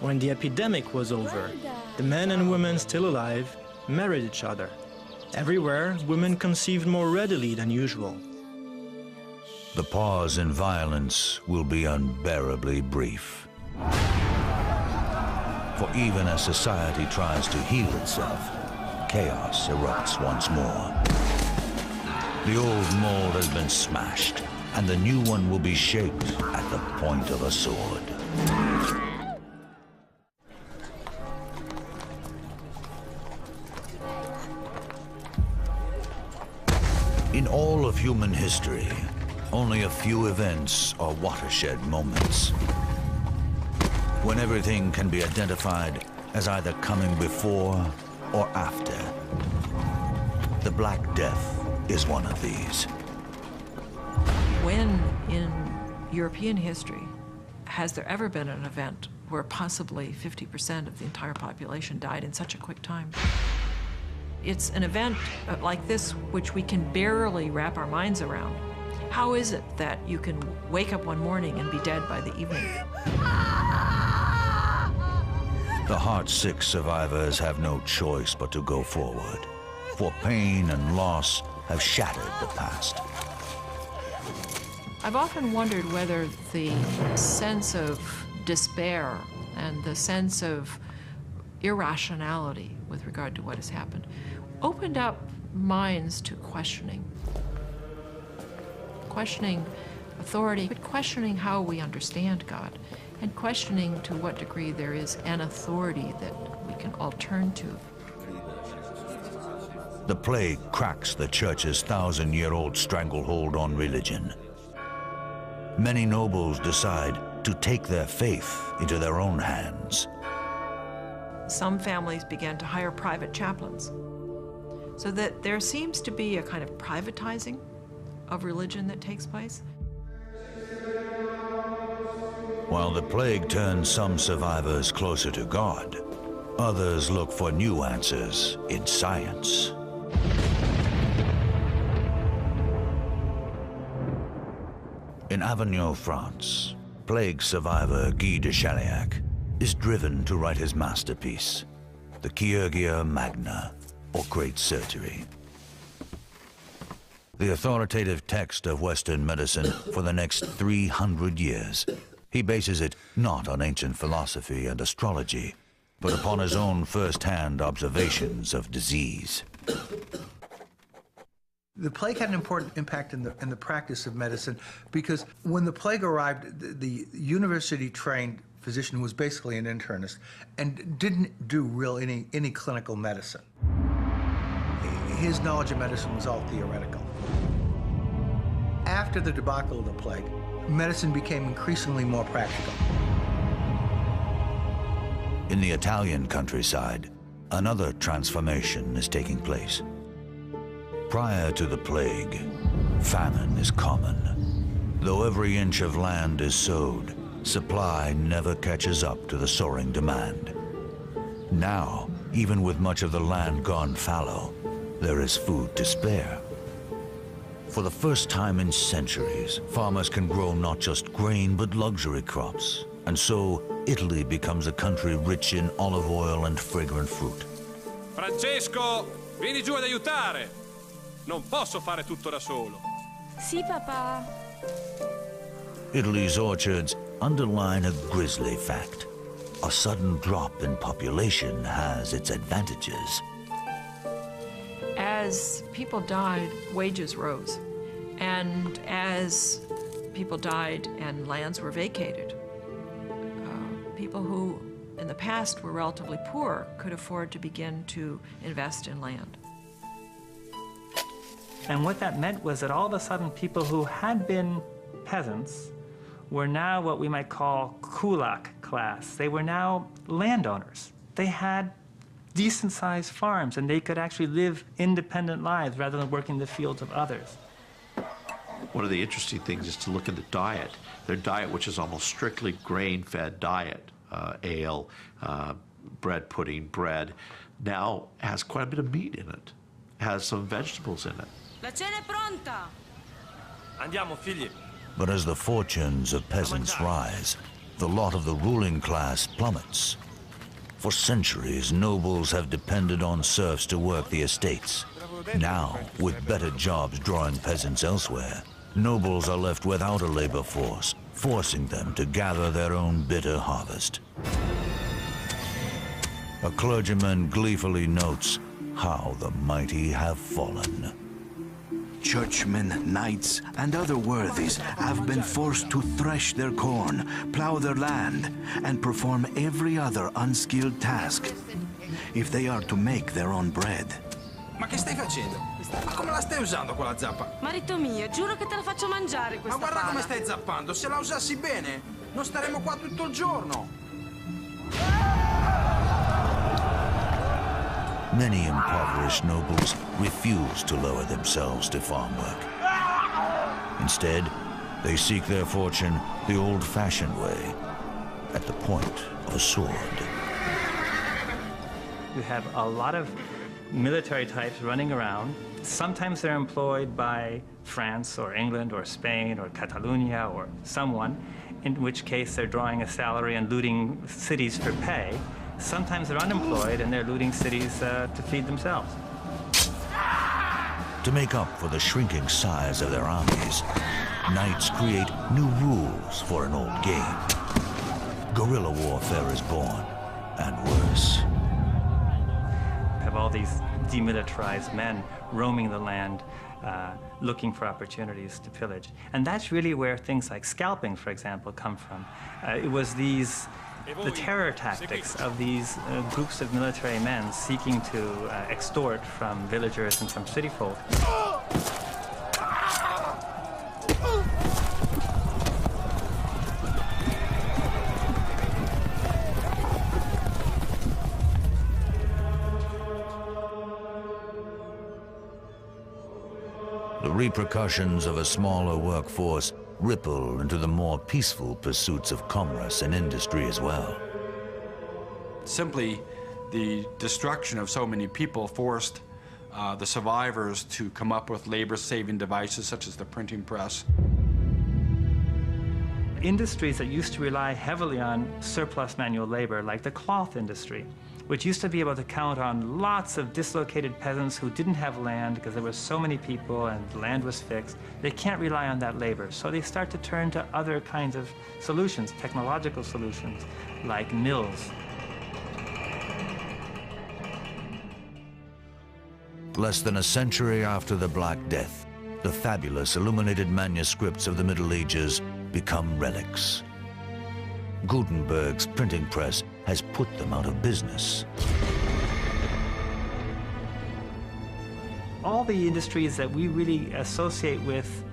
When the epidemic was over, the men and women still alive married each other. Everywhere, women conceived more readily than usual. The pause in violence will be unbearably brief. For even as society tries to heal itself, chaos erupts once more. The old mold has been smashed, and the new one will be shaped at the point of a sword. In all of human history, only a few events are watershed moments, when everything can be identified as either coming before or after. The Black Death is one of these. When in European history has there ever been an event where possibly 50% of the entire population died in such a quick time? It's an event like this which we can barely wrap our minds around. How is it that you can wake up one morning and be dead by the evening? The heart-sick survivors have no choice but to go forward, for pain and loss have shattered the past. I've often wondered whether the sense of despair and the sense of irrationality with regard to what has happened opened up minds to questioning authority, but questioning how we understand God, and questioning to what degree there is an authority that we can all turn to. The plague cracks the church's 1,000-year-old stranglehold on religion. Many nobles decide to take their faith into their own hands. Some families began to hire private chaplains, so that there seems to be a kind of privatizing of religion that takes place. While the plague turns some survivors closer to God, others look for new answers in science. In Avignon, France, plague survivor Guy de Chaliac is driven to write his masterpiece, the Chirurgia Magna, or Great Surgery. The authoritative text of Western medicine for the next 300 years. He bases it not on ancient philosophy and astrology, but upon his own first-hand observations of disease. The plague had an important impact in the practice of medicine because when the plague arrived, the university-trained physician who was basically an internist and didn't do any clinical medicine. His knowledge of medicine was all theoretical. After the debacle of the plague, medicine became increasingly more practical. In the Italian countryside, another transformation is taking place. Prior to the plague, famine is common. Though every inch of land is sowed, supply never catches up to the soaring demand. Now, even with much of the land gone fallow, there is food to spare. For the first time in centuries, farmers can grow not just grain, but luxury crops. And so, Italy becomes a country rich in olive oil and fragrant fruit. Francesco, vieni giù ad aiutare. Non posso fare tutto da solo. Sì, papà. Italy's orchards underline a grisly fact. A sudden drop in population has its advantages. As people died, wages rose. And as people died and lands were vacated, people who in the past were relatively poor could afford to begin to invest in land. And what that meant was that all of a sudden people who had been peasants were now what we might call kulak class. They were now landowners. They had decent-sized farms, and they could actually live independent lives rather than working the fields of others. One of the interesting things is to look at the diet. Their diet, which is almost strictly grain-fed diet, ale, bread pudding, bread, now has quite a bit of meat in it, has some vegetables in it. La cena è pronta. Andiamo, figli. But as the fortunes of peasants rise, the lot of the ruling class plummets. For centuries, nobles have depended on serfs to work the estates. Now, with better jobs drawing peasants elsewhere, nobles are left without a labor force, forcing them to gather their own bitter harvest. A clergyman gleefully notes how the mighty have fallen. Churchmen, knights, and other worthies have been forced to thresh their corn, plow their land, and perform every other unskilled task if they are to make their own bread. Ma che stai facendo? Ma come la stai usando quella zappa? Marito mio, giuro che te la faccio mangiare Ma questa guarda pala. come stai zappando, se la usassi bene, non staremo qua tutto il giorno. Many impoverished nobles refuse to lower themselves to farm work. Instead, they seek their fortune the old-fashioned way, at the point of a sword. You have a lot of military types running around. Sometimes they're employed by France or England or Spain or Catalonia or someone, in which case they're drawing a salary and looting cities for pay. Sometimes they're unemployed and they're looting cities to feed themselves. To make up for the shrinking size of their armies, knights create new rules for an old game. Guerrilla warfare is born, and worse. Have all these demilitarized men roaming the land, looking for opportunities to pillage. And that's really where things like scalping, for example, come from. It was the terror tactics of these groups of military men seeking to extort from villagers and from city folk. The repercussions of a smaller workforce ripple into the more peaceful pursuits of commerce and industry as well. Simply, the destruction of so many people forced the survivors to come up with labor-saving devices such as the printing press. Industries that used to rely heavily on surplus manual labor, like the cloth industry, which used to be able to count on lots of dislocated peasants who didn't have land because there were so many people and the land was fixed. They can't rely on that labor, so they start to turn to other kinds of solutions, technological solutions, like mills. Less than a century after the Black Death, the fabulous illuminated manuscripts of the Middle Ages become relics. Gutenberg's printing press has put them out of business. All the industries that we really associate with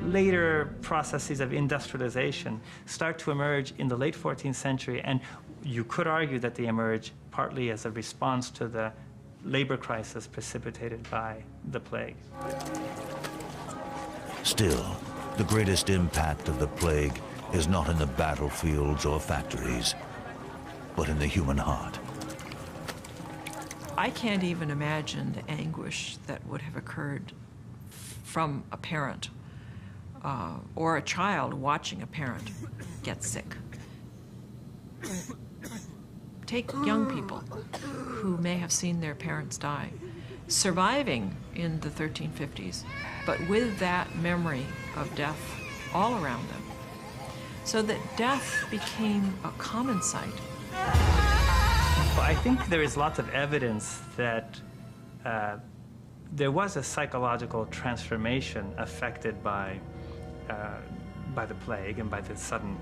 later processes of industrialization start to emerge in the late 14th century, and you could argue that they emerge partly as a response to the labor crisis precipitated by the plague. Still, the greatest impact of the plague is not in the battlefields or factories, but in the human heart. I can't even imagine the anguish that would have occurred from a parent or a child watching a parent get sick. Take young people who may have seen their parents die, surviving in the 1350s, but with that memory of death all around them, so that death became a common sight. Well, I think there is lots of evidence that there was a psychological transformation affected by the plague and by the sudden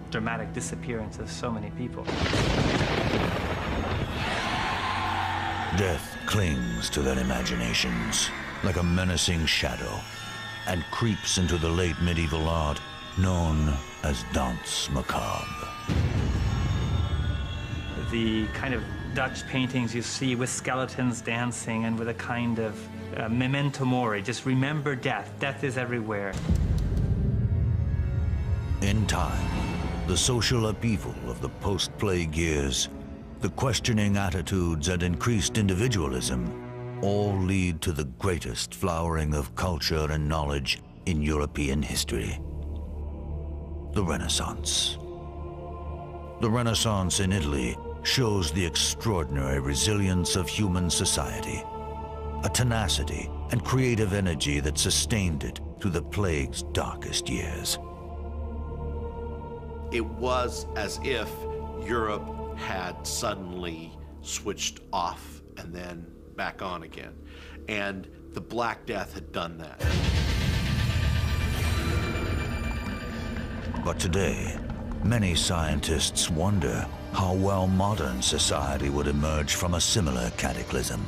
dramatic disappearance of so many people. Death clings to their imaginations like a menacing shadow and creeps into the late medieval art known as danse macabre. The kind of Dutch paintings you see with skeletons dancing and with a kind of memento mori, just remember death. Death is everywhere. In time, the social upheaval of the post-plague years, the questioning attitudes and increased individualism all lead to the greatest flowering of culture and knowledge in European history: the Renaissance. The Renaissance in Italy shows the extraordinary resilience of human society, a tenacity and creative energy that sustained it through the plague's darkest years. It was as if Europe had suddenly switched off and then back on again. And the Black Death had done that. But today, many scientists wonder how well modern society would emerge from a similar cataclysm.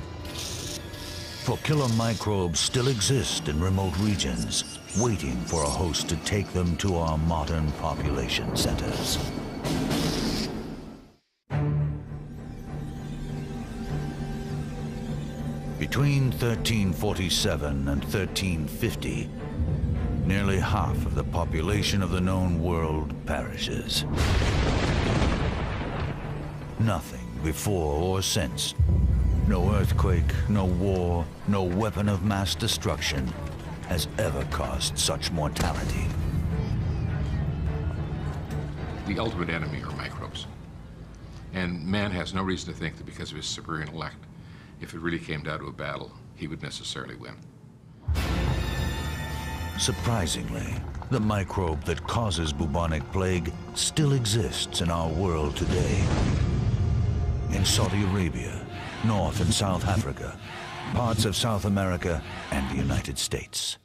For killer microbes still exist in remote regions, waiting for a host to take them to our modern population centers. Between 1347 and 1350, nearly half of the population of the known world perishes. Nothing before or since. No earthquake, no war, no weapon of mass destruction has ever caused such mortality. The ultimate enemy are microbes. And man has no reason to think that because of his superior intellect, if it really came down to a battle, he would necessarily win. Surprisingly, the microbe that causes bubonic plague still exists in our world today. In Saudi Arabia, North and South Africa, parts of South America, and the United States.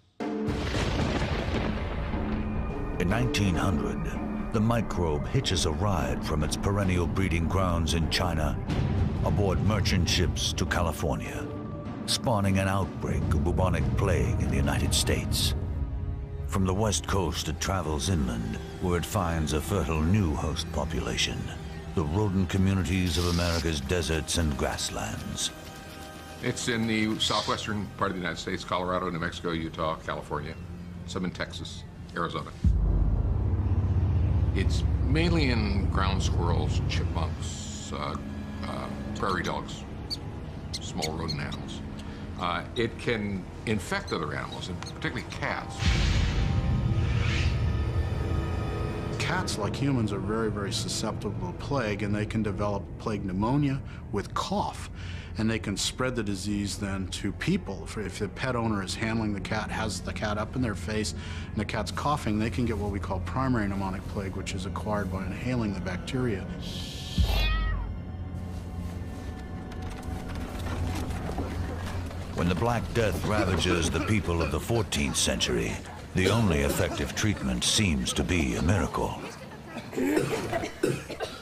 In 1900, the microbe hitches a ride from its perennial breeding grounds in China aboard merchant ships to California, spawning an outbreak of bubonic plague in the United States. From the West Coast, it travels inland, where it finds a fertile new host population, the rodent communities of America's deserts and grasslands. It's in the southwestern part of the United States: Colorado, New Mexico, Utah, California, some in Texas, Arizona. It's mainly in ground squirrels, chipmunks, prairie dogs, small rodent animals. It can infect other animals, and particularly cats. Cats, like humans, are very, very susceptible to plague, and they can develop plague pneumonia with cough. And they can spread the disease then to people. If the pet owner is handling the cat, has the cat up in their face, and the cat's coughing, they can get what we call primary pneumonic plague, which is acquired by inhaling the bacteria. When the Black Death ravages the people of the 14th century, the only effective treatment seems to be a miracle.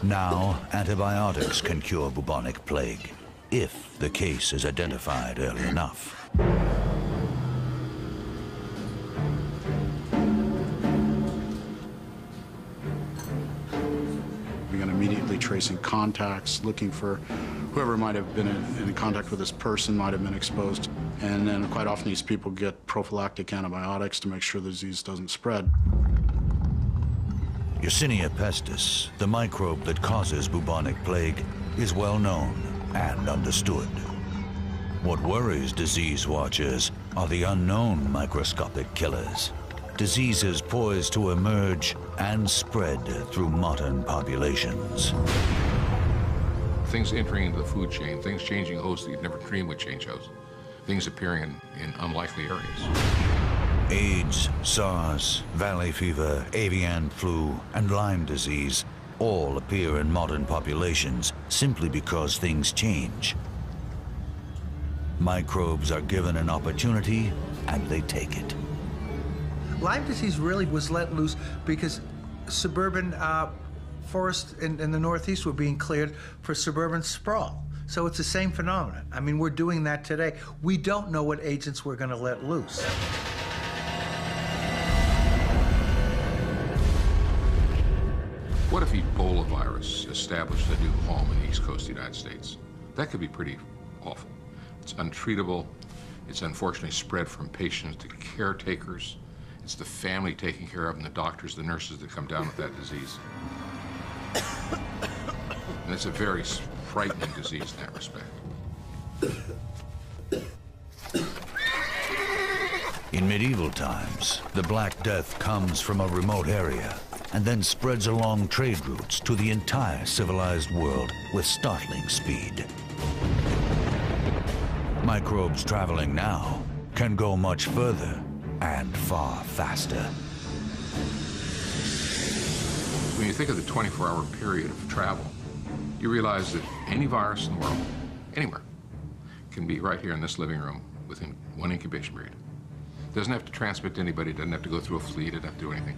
Now, antibiotics can cure bubonic plague, if the case is identified early enough. Began immediately tracing contacts, looking for whoever might have been in contact with this person might have been exposed. And then quite often these people get prophylactic antibiotics to make sure the disease doesn't spread. Yersinia pestis, the microbe that causes bubonic plague, is well known and understood. What worries disease watchers are the unknown microscopic killers, diseases poised to emerge and spread through modern populations. Things entering into the food chain, things changing hosts that you'd never dreamed would change hosts, things appearing in unlikely areas. AIDS, SARS, valley fever, avian flu, and Lyme disease all appear in modern populations simply because things change. Microbes are given an opportunity, and they take it. Lyme disease really was let loose because suburban forests in the Northeast were being cleared for suburban sprawl. So it's the same phenomenon. I mean, we're doing that today. We don't know what agents we're going to let loose. What if Ebola virus established a new home in the East Coast of the United States? That could be pretty awful. It's untreatable. It's unfortunately spread from patients to caretakers. It's the family taking care of them, the doctors, the nurses that come down with that disease. And it's a very frightening disease in that respect. In medieval times, the Black Death comes from a remote area and then spreads along trade routes to the entire civilized world with startling speed. Microbes traveling now can go much further and far faster. When you think of the 24-hour period of travel, you realize that any virus in the world, anywhere, can be right here in this living room within one incubation period. Doesn't have to transmit to anybody, doesn't have to go through a fleet, doesn't have to do anything.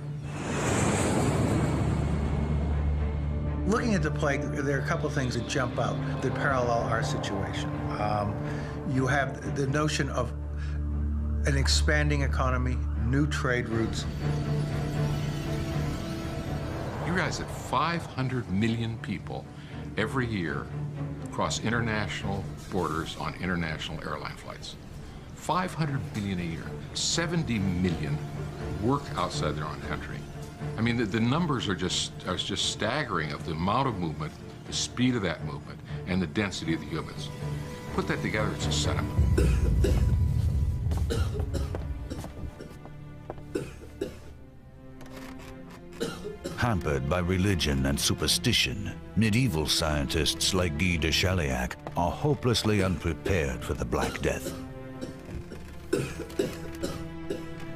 Looking at the plague, there are a couple of things that jump out that parallel our situation. You have the notion of an expanding economy, new trade routes. You realize that 500 million people every year cross international borders on international airline flights. 500 million a year. 70 million work outside their own country. I mean, the numbers are just staggering of the amount of movement, the speed of that movement, and the density of the humans. Put that together, it's a setup. Hampered by religion and superstition, medieval scientists like Guy de Chauliac are hopelessly unprepared for the Black Death.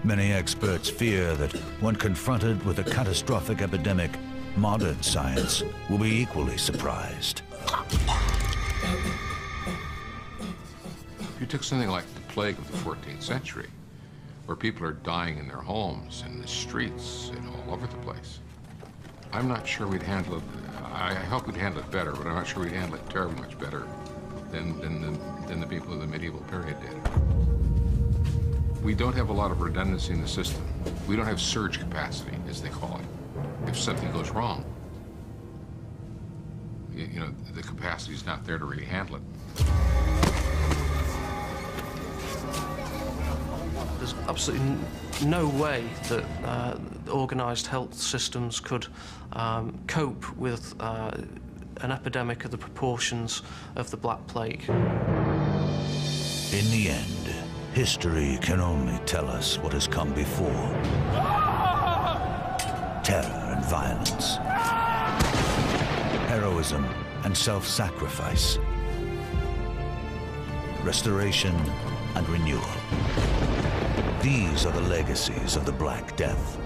Many experts fear that when confronted with a catastrophic epidemic, modern science will be equally surprised. If you took something like the plague of the 14th century, where people are dying in their homes, in the streets, and all over the place, I'm not sure we'd handle it. I hope we'd handle it better, but I'm not sure we'd handle it terribly much better than the people of the medieval period did. We don't have a lot of redundancy in the system. We don't have surge capacity, as they call it. If something goes wrong, you know, the capacity is not there to really handle it. There's absolutely no way that organised health systems could cope with an epidemic of the proportions of the Black Plague. In the end, history can only tell us what has come before. Terror and violence. Heroism and self-sacrifice. Restoration and renewal. These are the legacies of the Black Death.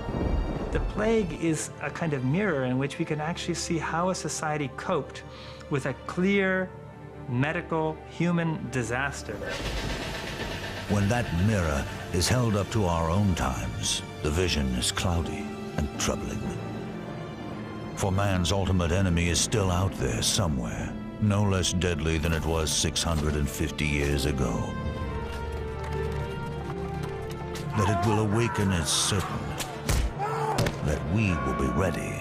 The plague is a kind of mirror in which we can actually see how a society coped with a clear medical human disaster. When that mirror is held up to our own times, the vision is cloudy and troubling. For man's ultimate enemy is still out there somewhere, no less deadly than it was 650 years ago. That it will awaken is certain. That we will be ready